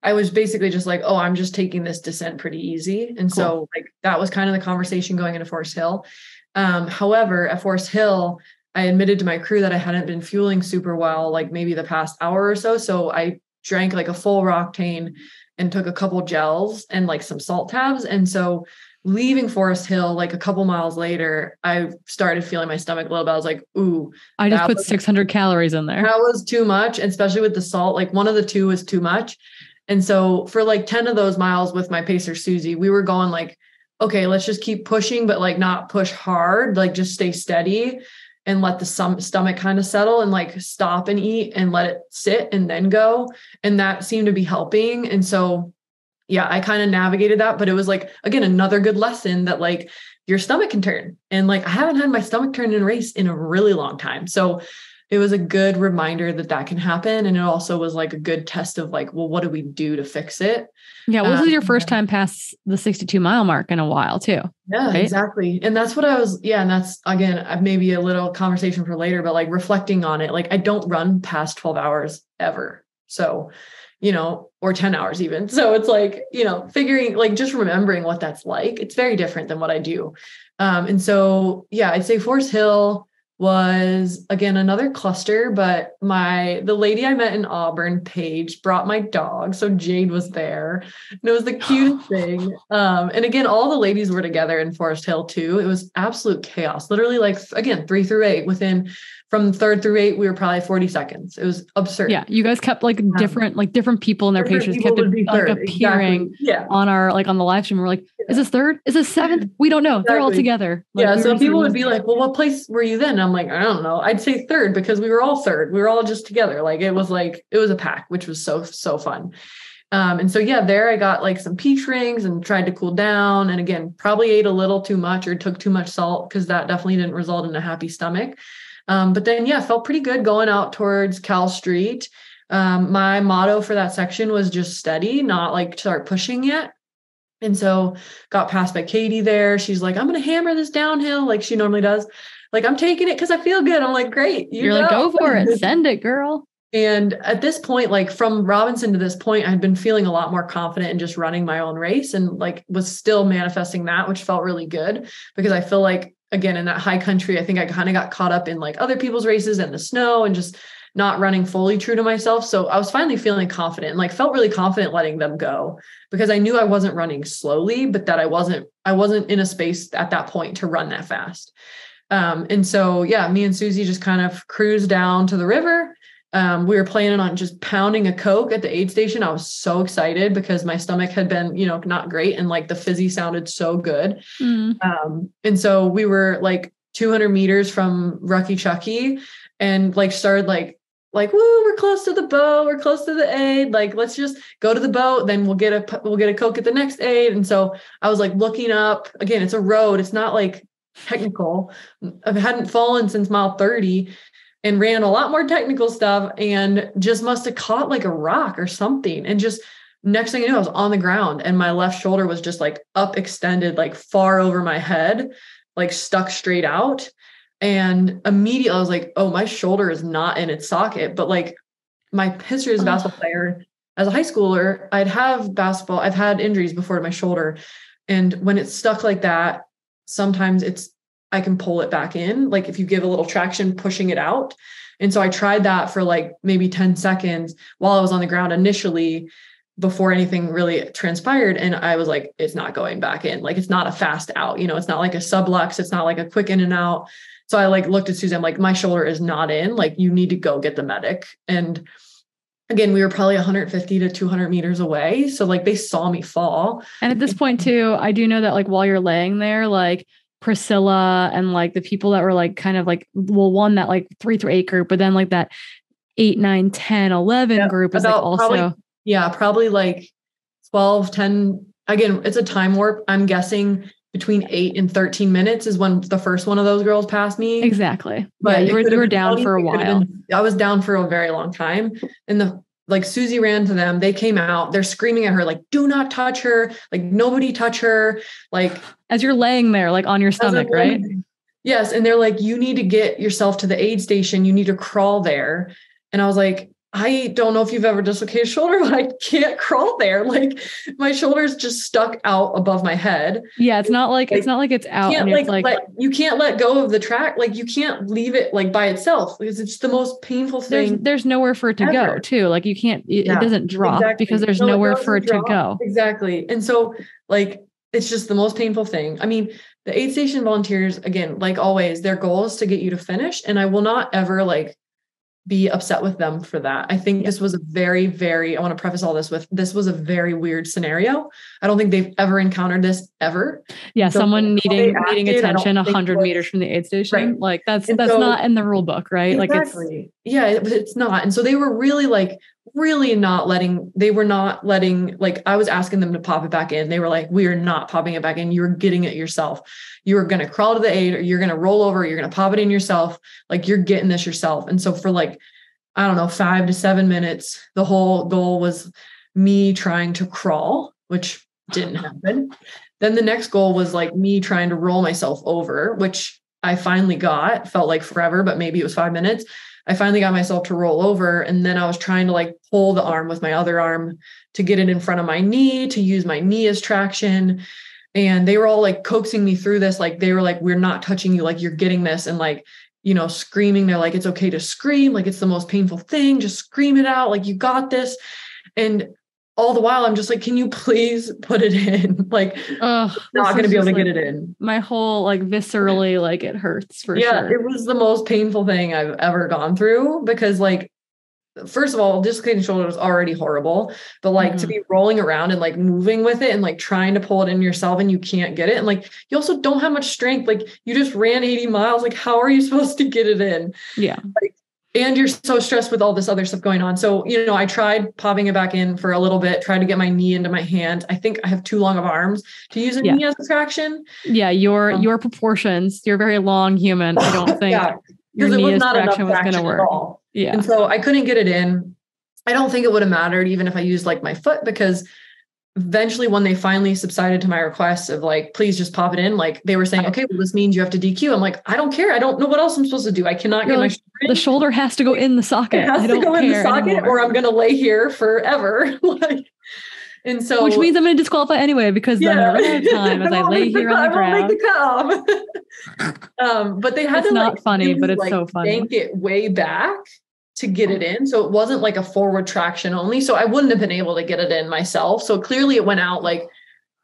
I was basically just like, oh, I'm just taking this descent pretty easy. And so like, that was kind of the conversation going into Forest Hill. However, at Forest Hill, I admitted to my crew that I hadn't been fueling super well, like maybe the past hour or so. So I drank like a full Roctane and took a couple gels and like some salt tabs. And so leaving Forest Hill, like a couple miles later, I started feeling my stomach a little bit. I was like, ooh, I just put 600 calories in there. That was too much, especially with the salt. Like one of the two was too much. And so for like 10 of those miles with my pacer, Susie, we were going like, okay, let's just keep pushing, but like not push hard, like just stay steady and let the stomach kind of settle and like stop and eat and let it sit and then go. And that seemed to be helping. And so, yeah, I kind of navigated that, but it was like, again, another good lesson that like your stomach can turn. And like, I haven't had my stomach turn in a race in a really long time. So it was a good reminder that can happen. And it also was like a good test of like, well, what do we do to fix it? Yeah. Well, this is your first time past the 62-mile mark in a while too. Yeah, right? Exactly. And that's what and that's, again, maybe a little conversation for later, but like reflecting on it, like I don't run past 12 hours ever. So, or 10 hours even. So it's like, figuring, like just remembering what that's like, it's very different than what I do. And so, yeah, I'd say Forest Hill was again another cluster, but the lady I met in Auburn, Paige, brought my dog. So Jade was there. And it was the cutest thing. And again, all the ladies were together in Forest Hill too. It was absolute chaos. Literally, like again, 3 through 8 from 3rd through 8, we were probably 40 seconds. It was absurd. Yeah. You guys kept like different people in their pages kept like appearing on our, like on the live stream. We're like, is this 3rd? Is this 7th? We don't know. Exactly. They're all together. Like, so people would be like, well, what place were you then? I'm like, I don't know. I'd say 3rd because we were all 3rd. We were all just together. Like, it was a pack, which was so, so fun. And so, yeah, there I got like some peach rings and tried to cool down. And again, probably ate a little too much or took too much salt because that definitely didn't result in a happy stomach. But then, yeah, felt pretty good going out towards Cal Street. My motto for that section was just steady, not like start pushing yet. And so got passed by Katie there. She's like, I'm going to hammer this downhill like she normally does. Like, I'm taking it because I feel good. I'm like, great. You're like, go for it. Send it, girl. And at this point, like from Robinson to this point, I'd been feeling a lot more confident in just running my own race and like was still manifesting that, which felt really good because I feel like, again, in that high country, I think I kind of got caught up in like other people's races and the snow and just not running fully true to myself. So I was finally feeling confident and like felt really confident letting them go because I knew I wasn't running slowly, but that I wasn't in a space at that point to run that fast. And so, yeah, me and Susie just kind of cruised down to the river. We were planning on just pounding a Coke at the aid station. I was so excited because my stomach had been, not great. And like the fizzy sounded so good. And so we were like 200 meters from Rucky Chucky and like started like, woo, we're close to the boat. We're close to the aid. Like, let's just go to the boat. Then we'll get a Coke at the next aid. And so I was like looking up again, it's a road. It's not like technical. I hadn't fallen since mile 30 and ran a lot more technical stuff and just must've caught like a rock or something. And just next thing I knew, I was on the ground and my left shoulder was just like up extended, like far over my head, like stuck straight out. And immediately I was like, oh, my shoulder is not in its socket. But like my history as a basketball player, as a high schooler, I've had injuries before to my shoulder. And when it's stuck like that, sometimes I can pull it back in. Like if you give a little traction, pushing it out. And so I tried that for like maybe 10 seconds while I was on the ground initially, before anything really transpired. And I was like, it's not going back in. Like, it's not a fast out, it's not like a sublux. It's not like a quick in and out. So I like looked at Susie. I'm like, my shoulder is not in, like, you need to go get the medic. And again, we were probably 150 to 200 meters away. So like they saw me fall. And at this point too, I do know that like while you're laying there, like Priscilla and like the people that were like kind of like, well, one that like 3 through 8 group, but then like that 8, 9, 10, 11 group is like also. Probably like 12, 10. Again, it's a time warp. I'm guessing between 8 and 13 minutes is when the first one of those girls passed me. Exactly. But you were down for a while. I was down for a very long time. And Susie ran to them. They came out. They're screaming at her, like, do not touch her. Like, nobody touch her. Like, as you're laying there, like on your stomach, right? Yes. And they're like, you need to get yourself to the aid station. You need to crawl there. And I was like, I don't know if you've ever dislocated shoulder, but I can't crawl there. Like, my shoulder's just stuck out above my head. Yeah. It's not like it's out. And you can't let go of the track. Like, you can't leave it like by itself because it's the most painful thing. There's nowhere for it to go too. Like you can't, it doesn't drop because there's nowhere for it to go. Exactly. And so like, it's just the most painful thing. I mean, the aid station volunteers, again, like always, their goal is to get you to finish. And I will not ever like be upset with them for that. I think this was a very, very, I want to preface all this with, this was a very weird scenario. I don't think they've ever encountered this ever. Yeah. So someone needing attention 100 meters from the aid station. Right. Like that's not in the rule book, right? Exactly. Like it's not. And so they were really not letting, like, I was asking them to pop it back in. They were like, we are not popping it back in. You're getting it yourself. You're going to crawl to the aid, or you're going to roll over. You're going to pop it in yourself. Like, you're getting this yourself. And so for like, I don't know, 5 to 7 minutes, the whole goal was me trying to crawl, which didn't happen. Then the next goal was like me trying to roll myself over, which I finally got. Felt like forever, but maybe it was 5 minutes. I finally got myself to roll over. And then I was trying to like pull the arm with my other arm to get it in front of my knee, to use my knee as traction. And they were all like coaxing me through this. Like, they were like, we're not touching you. Like, you're getting this. And like, screaming. They're like, it's okay to scream. Like, it's the most painful thing. Just scream it out. Like, you got this. And all the while I'm just like, can you please put it in? Like, not going to be able to get it in. My whole like viscerally, like it hurts for sure. It was the most painful thing I've ever gone through because like, first of all, dislocating shoulder was already horrible, but like to be rolling around and like moving with it and like trying to pull it in yourself and you can't get it. And like, you also don't have much strength. Like, you just ran 80 miles. Like, how are you supposed to get it in? Yeah. Like, and you're so stressed with all this other stuff going on. So, I tried popping it back in for a little bit, tried to get my knee into my hand. I think I have too long of arms to use a knee as a traction. Yeah. Your proportions, you're a very long human. I don't think your knee as traction was going to work. Yeah. And so I couldn't get it in. I don't think it would have mattered even if I used like my foot, because eventually when they finally subsided to my request of like, please just pop it in, like they were saying, okay, well, this means you have to DQ. I'm like, I don't care. I don't know what else I'm supposed to do. I cannot get my shoulder in. The shoulder has to go in the socket. It has to go in the socket or I'm going to lay here forever. And so, which means I'm going to disqualify anyway, because then I run out of time as I lay here on the ground. But they had it's to not like, funny, really, but it's like, so funny. yank it way back to get it in. So it wasn't like a forward traction only. So I wouldn't have been able to get it in myself. So clearly it went out like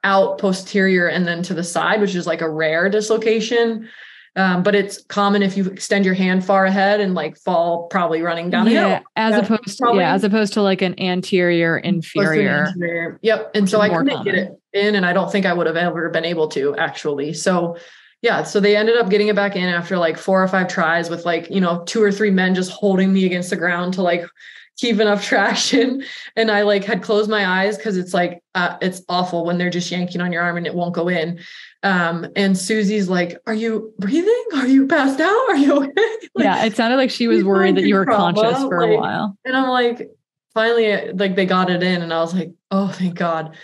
out posterior and then to the side, which is like a rare dislocation. But it's common if you extend your hand far ahead and like fall probably running down a hill. As opposed to like an anterior inferior. Yep. And so I couldn't get it in, and I don't think I would have ever been able to actually. So so they ended up getting it back in after like 4 or 5 tries with like, 2 or 3 men just holding me against the ground to like keep enough traction. And I like had closed my eyes because it's like, it's awful when they're just yanking on your arm and it won't go in. And Susie's like, are you breathing? Are you passed out? Are you okay? Like, it sounded like she was worried that you were conscious for a while. And I'm like, finally, like they got it in and I was like, oh, thank God.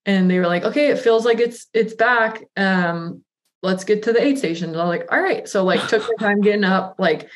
And they were like, okay, it feels like it's back. Let's get to the aid station. And I was like, all right. So like took my time getting up, like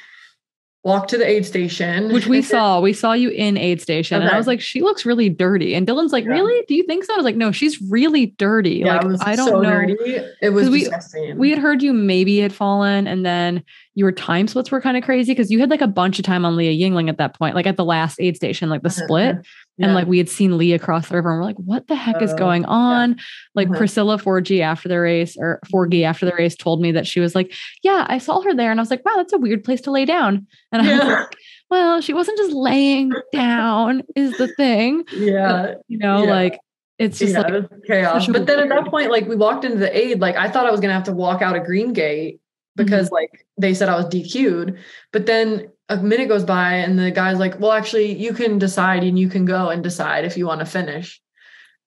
walked to the aid station. Which we saw you in aid station. Okay. And I was like, she looks really dirty. And Dylan's like, really? Do you think so? I was like, no, she's really dirty. Yeah, like, I don't know. Dirty. It was disgusting. We had heard you maybe had fallen, and then your time splits were kind of crazy because you had like a bunch of time on Leah Yingling at that point, like at the last aid station, like the split. And like we had seen Lee across the river and we're like, what the heck is going on? Like Priscilla 4G after the race or 4G after the race told me that she was like, yeah, I saw her there. And I was like, wow, that's a weird place to lay down. And I was like, well, she wasn't just laying down is the thing. Yeah. But, like, it's just like it was chaos. But then at that point, like we walked into the aid, like I thought I was going to have to walk out a green gate because like they said I was DQ'd, but then a minute goes by and the guy's like, well, actually you can decide and you can go and decide if you want to finish.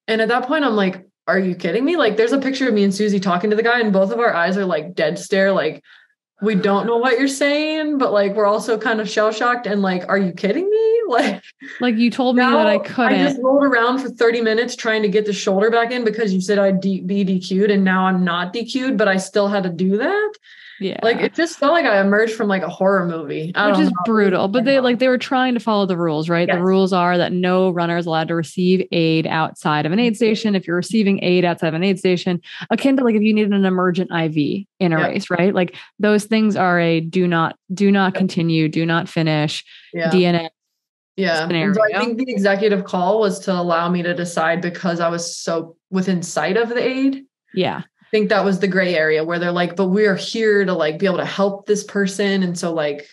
And at that point, I'm like, are you kidding me? Like there's a picture of me and Susie talking to the guy and both of our eyes are like dead stare. Like, we don't know what you're saying, but like, we're also kind of shell shocked and like, are you kidding me? Like you told me that I couldn't. I just rolled around for 30 minutes trying to get the shoulder back in because you said I'd be DQ'd and now I'm not DQ'd, but I still had to do that. Yeah. Like it just felt like I emerged from like a horror movie. Which is brutal, but they were trying to follow the rules, right? Yes. The rules are that no runner is allowed to receive aid outside of an aid station. If you're receiving aid outside of an aid station, akin to like if you needed an emergent IV in a race, right? Like those things are a do not continue, do not finish, DNF. Yeah. And so I think the executive call was to allow me to decide because I was so within sight of the aid. Yeah. I think that was the gray area where they're like, but we're here to like be able to help this person. And so like,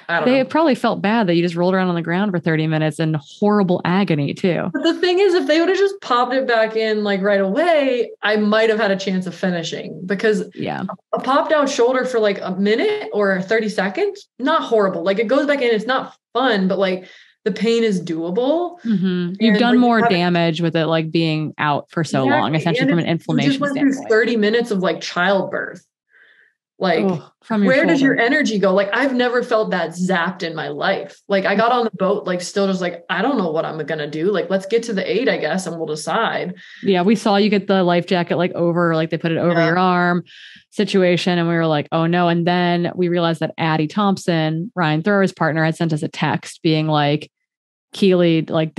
I don't know. They probably felt bad that you just rolled around on the ground for 30 minutes in horrible agony too. But the thing is, if they would have just popped it back in like right away, I might have had a chance of finishing because a popped out shoulder for like a minute or 30 seconds, not horrible. Like it goes back in, it's not fun, but like the pain is doable. Mm-hmm. You've done like, more damage with it, like being out for so long, essentially from an inflammation standpoint. You just went through 30 minutes of like childbirth. Like, where does your energy go? Like, I've never felt that zapped in my life. Like, I got on the boat, like, still just like, I don't know what I'm going to do. Like, let's get to the aid, I guess, and we'll decide. Yeah, we saw you get the life jacket, like, over, like, they put it over your arm situation. And we were like, oh, no. And then we realized that Addie Thompson, Ryan Thrower's partner, had sent us a text being like, Keely, like,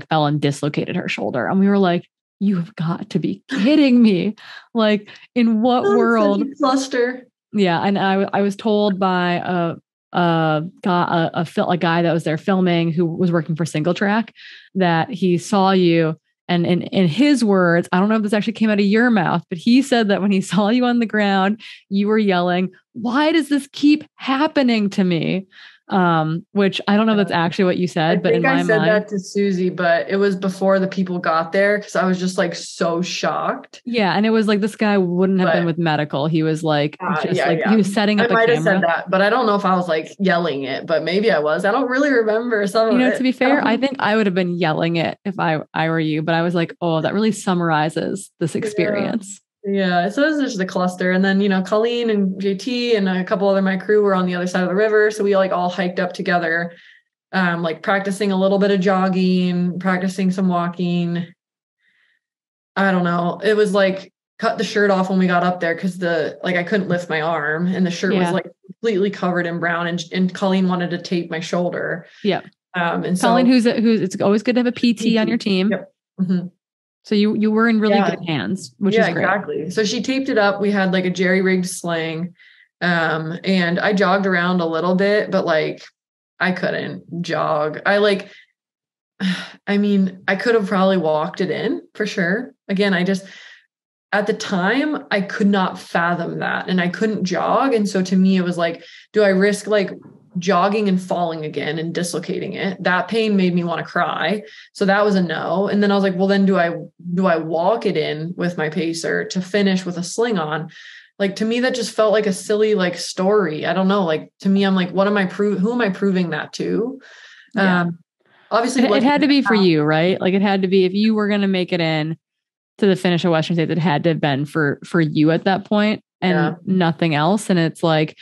fell and dislocated her shoulder. And we were like, you have got to be kidding me. Like, in what world? Cluster. Yeah, and I was told by a guy that was there filming who was working for Single Track that he saw you, and in his words, I don't know if this actually came out of your mouth, but he said that when he saw you on the ground, you were yelling, "Why does this keep happening to me?" Which I don't know if that's actually what you said, but in my mind, I said that to Susie, but it was before the people got there because I was just like so shocked. Yeah, and it was like this guy wouldn't have been with medical. He was like, he was setting up a camera. I might have said that, but I don't know if I was like yelling it, but maybe I was. I don't really remember some of it. To be fair, I think I would have been yelling it if I were you, but I was like, oh, that really summarizes this experience. Yeah, so it was just a cluster. And then, Colleen and JT and a couple other of my crew were on the other side of the river. So we like all hiked up together, like practicing a little bit of jogging, practicing some walking. I don't know. It was like cut the shirt off when we got up there because I couldn't lift my arm and the shirt was like completely covered in brown and Colleen wanted to tape my shoulder. Yeah. And Colleen, who's it's always good to have a PT on your team. Yep. Mm-hmm. So you were in really good hands, which is great. Exactly. So she taped it up. We had like a jerry-rigged sling. And I jogged around a little bit, but like I couldn't jog. I could have probably walked it in for sure. Again, at the time I could not fathom that and I couldn't jog. And so to me, it was like, do I risk like jogging and falling again and dislocating it? That pain made me want to cry. So that was a no. And then I was like, well, then do I walk it in with my pacer to finish with a sling on? Like, to me, that just felt like a silly, like story. I don't know. Like, to me, I'm like, who am I proving that to? Obviously it had to be for you, right? Like it had to be, if you were going to make it in to the finish of Western States, it had to have been for you at that point and nothing else. And it's like,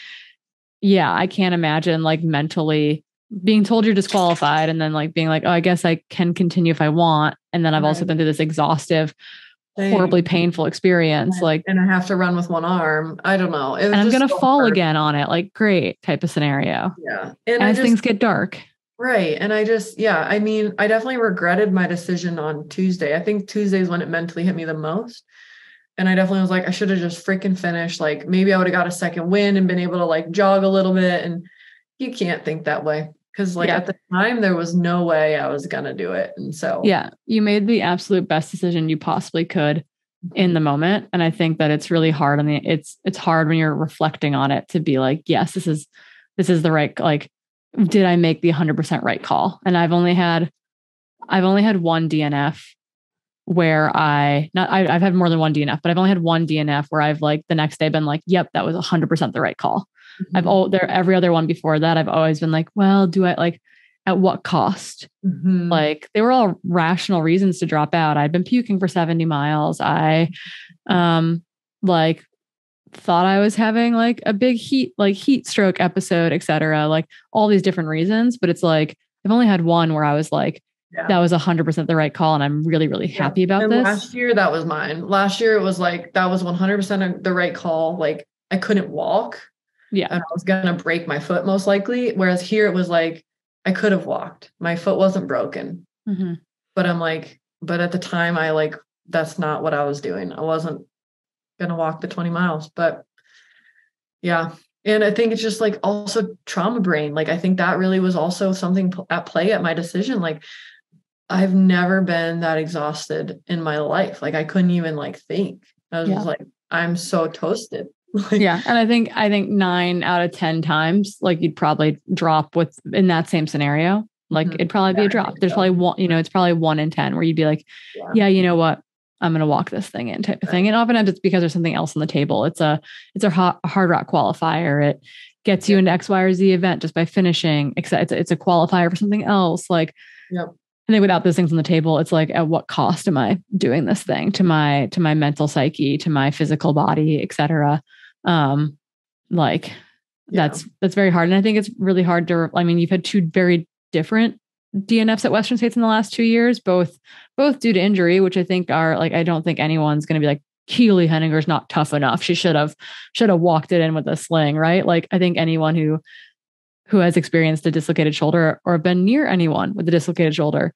yeah, I can't imagine like mentally being told you're disqualified and then like being like, oh, I guess I can continue if I want. And then I've also been through this exhaustive, horribly painful experience. Like, and I have to run with one arm. I don't know. And I'm going to fall again on it. Like, great type of scenario. Yeah. And as things get dark. Right. And I definitely regretted my decision on Tuesday. I think Tuesday is when it mentally hit me the most. And I definitely was like, I should have just freaking finished. Like maybe I would have got a second win and been able to like jog a little bit. And you can't think that way. Cause like at the time there was no way I was going to do it. And so, yeah, you made the absolute best decision you possibly could in the moment. And I think that it's really hard. I mean, it's hard when you're reflecting on it to be like, yes, this is the right, like, did I make the 100% right call? And I've only had one DNF where I've had more than one DNF, but I've only had one DNF where I've like the next day been like, yep, that was 100% the right call. Every other one before that, I've always been like, well, do I like, at what cost? Like they were all rational reasons to drop out. I'd been puking for 70 miles. I, like thought I was having like a big heat stroke episode, et cetera, like all these different reasons. But it's like, I've only had one where I was like, that was 100% the right call. And I'm really, really happy about this. Last year, that was mine. Last year, it was like, that was 100% the right call. Like I couldn't walk. Yeah. And I was going to break my foot most likely. Whereas here it was like, I could have walked. My foot wasn't broken. But I'm like, but at the time I like, that's not what I was doing. I wasn't going to walk the 20 miles, but yeah. And I think it's just like also trauma brain. Like, I think that really was also something at play at my decision. Like I've never been that exhausted in my life. Like I couldn't even like think. I was just like, I'm so toasted. Yeah. And I think 9 out of 10 times, like you'd probably drop in that same scenario. Like it'd probably be a drop. There's probably one, it's probably 1 in 10 where you'd be like, yeah, you know what? I'm going to walk this thing in type of thing. And oftentimes it's because there's something else on the table. It's a hard rock qualifier. It gets you into X, Y, or Z event just by finishing. It's a qualifier for something else. Like, and then without those things on the table, it's like, at what cost am I doing this thing to my mental psyche, to my physical body, et cetera. Like that's very hard. And I think it's really hard you've had 2 very different DNFs at Western States in the last 2 years, both due to injury, which I think are like, I don't think anyone's going to be like, Keely Henninger's not tough enough. She should have walked it in with a sling, right? Like I think anyone who has experienced a dislocated shoulder or been near anyone with a dislocated shoulder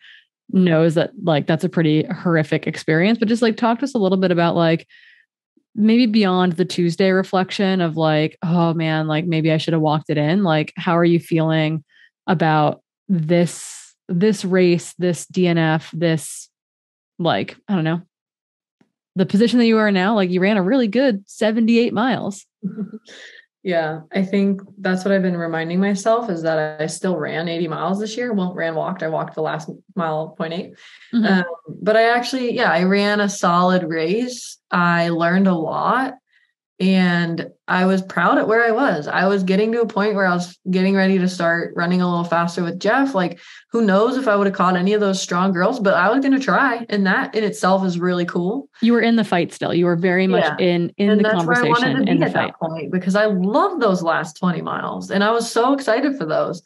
knows that like, that's a pretty horrific experience. But just like talk to us a little bit about like, maybe beyond the Tuesday reflection of like, oh man, like maybe I should have walked it in. Like, how are you feeling about this race, this DNF, this, like, I don't know, the position that you are now? Like you ran a really good 78 miles. Yeah, I think that's what I've been reminding myself is that I still ran 80 miles this year. Well, walked. I walked the last mile, 0.8. But I ran a solid race. I learned a lot and I was proud at where I was. I was getting to a point where I was getting ready to start running a little faster with Jeff. Like, who knows if I would have caught any of those strong girls, but I was going to try. And that in itself is really cool. You were in the fight still. You were very much in the conversation. Where I wanted to be at that point because I love those last 20 miles and I was so excited for those.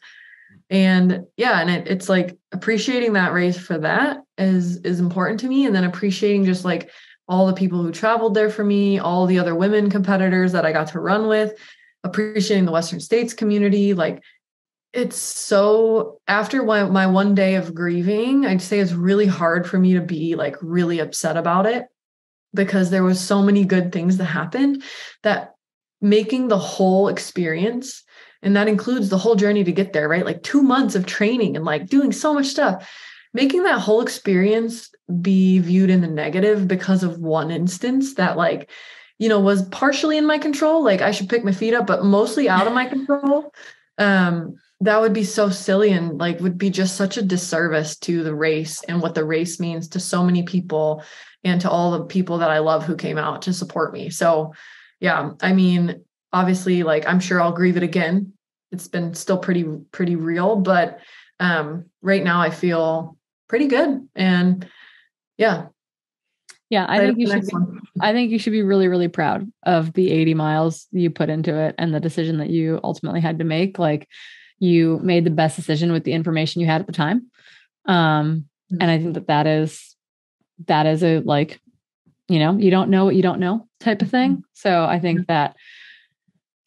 And it's like appreciating that race for that is important to me. And then appreciating just like all the people who traveled there for me, all the other women competitors that I got to run with, appreciating the Western States community. Like it's so, after my 1 day of grieving, I'd say it's really hard for me to be like really upset about it because there was so many good things that happened that making the whole experience, and that includes the whole journey to get there, right? Like 2 months of training and like doing so much stuff, making that whole experience be viewed in the negative because of one instance that like, was partially in my control. Like I should pick my feet up, but mostly out of my control. That would be so silly and like would be just such a disservice to the race and what the race means to so many people and to all the people that I love who came out to support me. So yeah, I mean, obviously, like I'm sure I'll grieve it again. It's been still pretty real, but right now I feel pretty good. And yeah. I think you should be really, really proud of the 80 miles you put into it and the decision that you ultimately had to make. Like you made the best decision with the information you had at the time. And I think that is a, like, you don't know what you don't know type of thing. So I think that,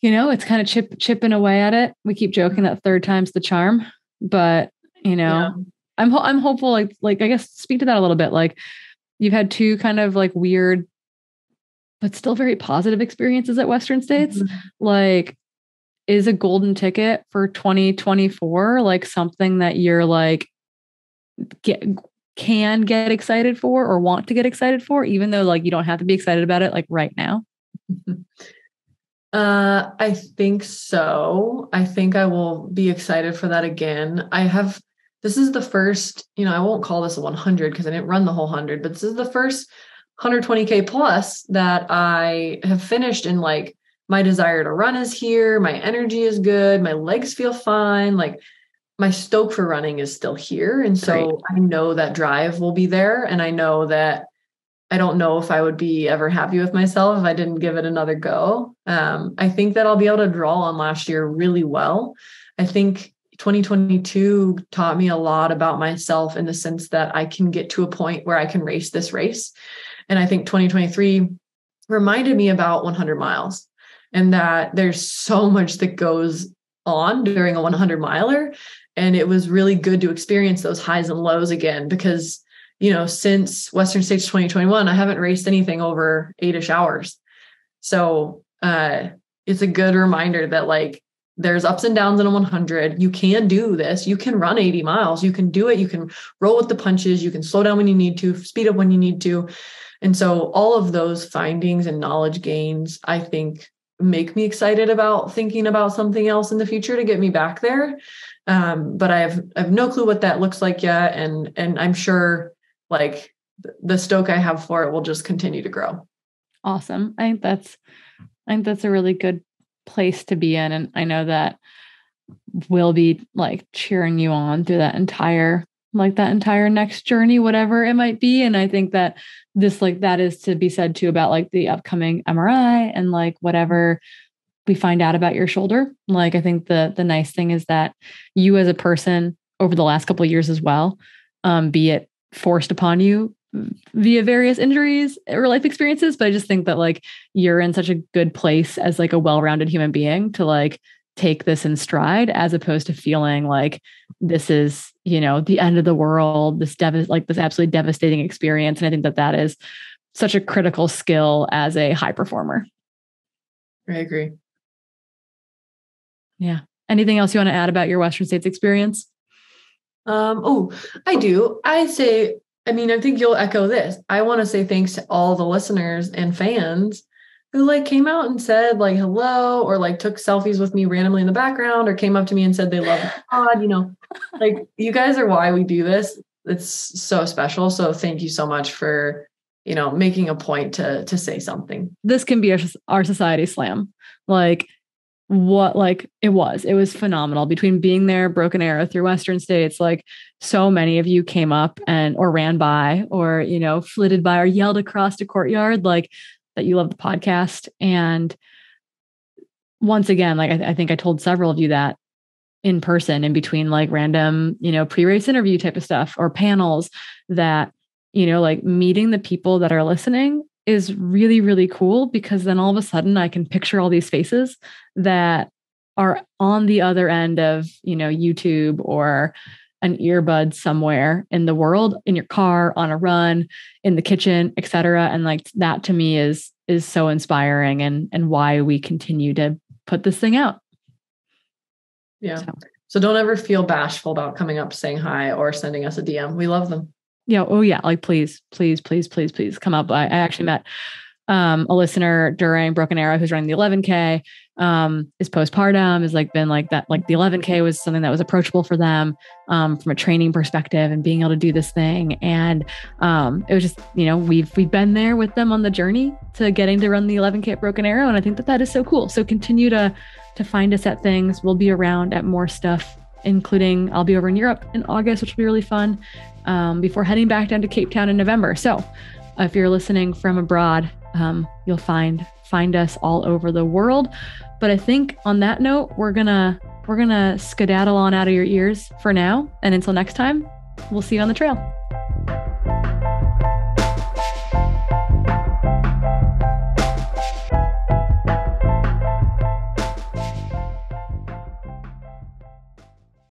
it's kind of chipping away at it. We keep joking that third time's the charm, but I'm hopeful, like, I guess speak to that a little bit. Like you've had 2 kind of like weird, but still very positive experiences at Western States. Like is a golden ticket for 2024, like something that you're like, can get excited for or want to get excited for, even though like you don't have to be excited about it like right now? I think so. I think I will be excited for that again. This is the first, I won't call this a 100 because I didn't run the whole 100, but this is the first 120K plus that I have finished, and like my desire to run is here. My energy is good. My legs feel fine. Like my stoke for running is still here. And so Great. I know that drive will be there. And I know that I don't know if I would be ever happy with myself if I didn't give it another go. I think that I'll be able to draw on last year really well. I think 2022 taught me a lot about myself in the sense that I can get to a point where I can race this race. And I think 2023 reminded me about 100 miles and that there's so much that goes on during a 100 miler. And it was really good to experience those highs and lows again, because, since Western States 2021, I haven't raced anything over 8-ish hours. So it's a good reminder that like there's ups and downs in a 100. You can do this. You can run 80 miles. You can do it. You can roll with the punches. You can slow down when you need to, speed up when you need to. And so all of those findings and knowledge gains, I think, make me excited about thinking about something else in the future to get me back there. But I have no clue what that looks like yet. And I'm sure like the stoke I have for it will just continue to grow. Awesome. I think that's a really good place to be in. And I know that we'll be like cheering you on through that entire next journey, whatever it might be. And I think that that is to be said too about like the upcoming MRI and like whatever we find out about your shoulder. Like, I think the nice thing is that you as a person over the last couple of years as well, be it forced upon you via various injuries or life experiences. But I just think that like you're in such a good place as like a well-rounded human being to like take this in stride, as opposed to feeling like this is, the end of the world, this absolutely devastating experience. And I think that is such a critical skill as a high performer. I agree. Yeah. Anything else you want to add about your Western States experience? I do. I think you'll echo this. I want to say thanks to all the listeners and fans who like came out and said like hello, or like took selfies with me randomly in the background, or came up to me and said they love the pod. Like you guys are why we do this. It's so special. So thank you so much for, making a point to say something. This can be our society slam. Like it was phenomenal. Between being there, Broken Arrow, through Western States, like so many of you came up or ran by, or, flitted by, or yelled across the courtyard, like that you love the podcast. And once again, like I think I told several of you that in person, in between like random, pre-race interview type of stuff or panels, that, like meeting the people that are listening is really, really cool, because then all of a sudden I can picture all these faces that are on the other end of, YouTube or an earbud somewhere in the world, in your car, on a run, in the kitchen, etc. And like that to me is so inspiring, and why we continue to put this thing out. Yeah. So don't ever feel bashful about coming up, saying hi, or sending us a DM. We love them. Yeah. Oh yeah. Like, please come up. I actually met a listener during Broken Arrow who's running the 11K, is postpartum, has like been like that. Like the 11K was something that was approachable for them, from a training perspective and being able to do this thing. And it was just, we've been there with them on the journey to getting to run the 11K at Broken Arrow. And I think that is so cool. So continue to find us at things. We'll be around at more stuff, including I'll be over in Europe in August, which will be really fun, before heading back down to Cape Town in November. So if you're listening from abroad, you'll find us all over the world. But I think on that note, we're gonna skedaddle on out of your ears for now. And until next time, we'll see you on the trail.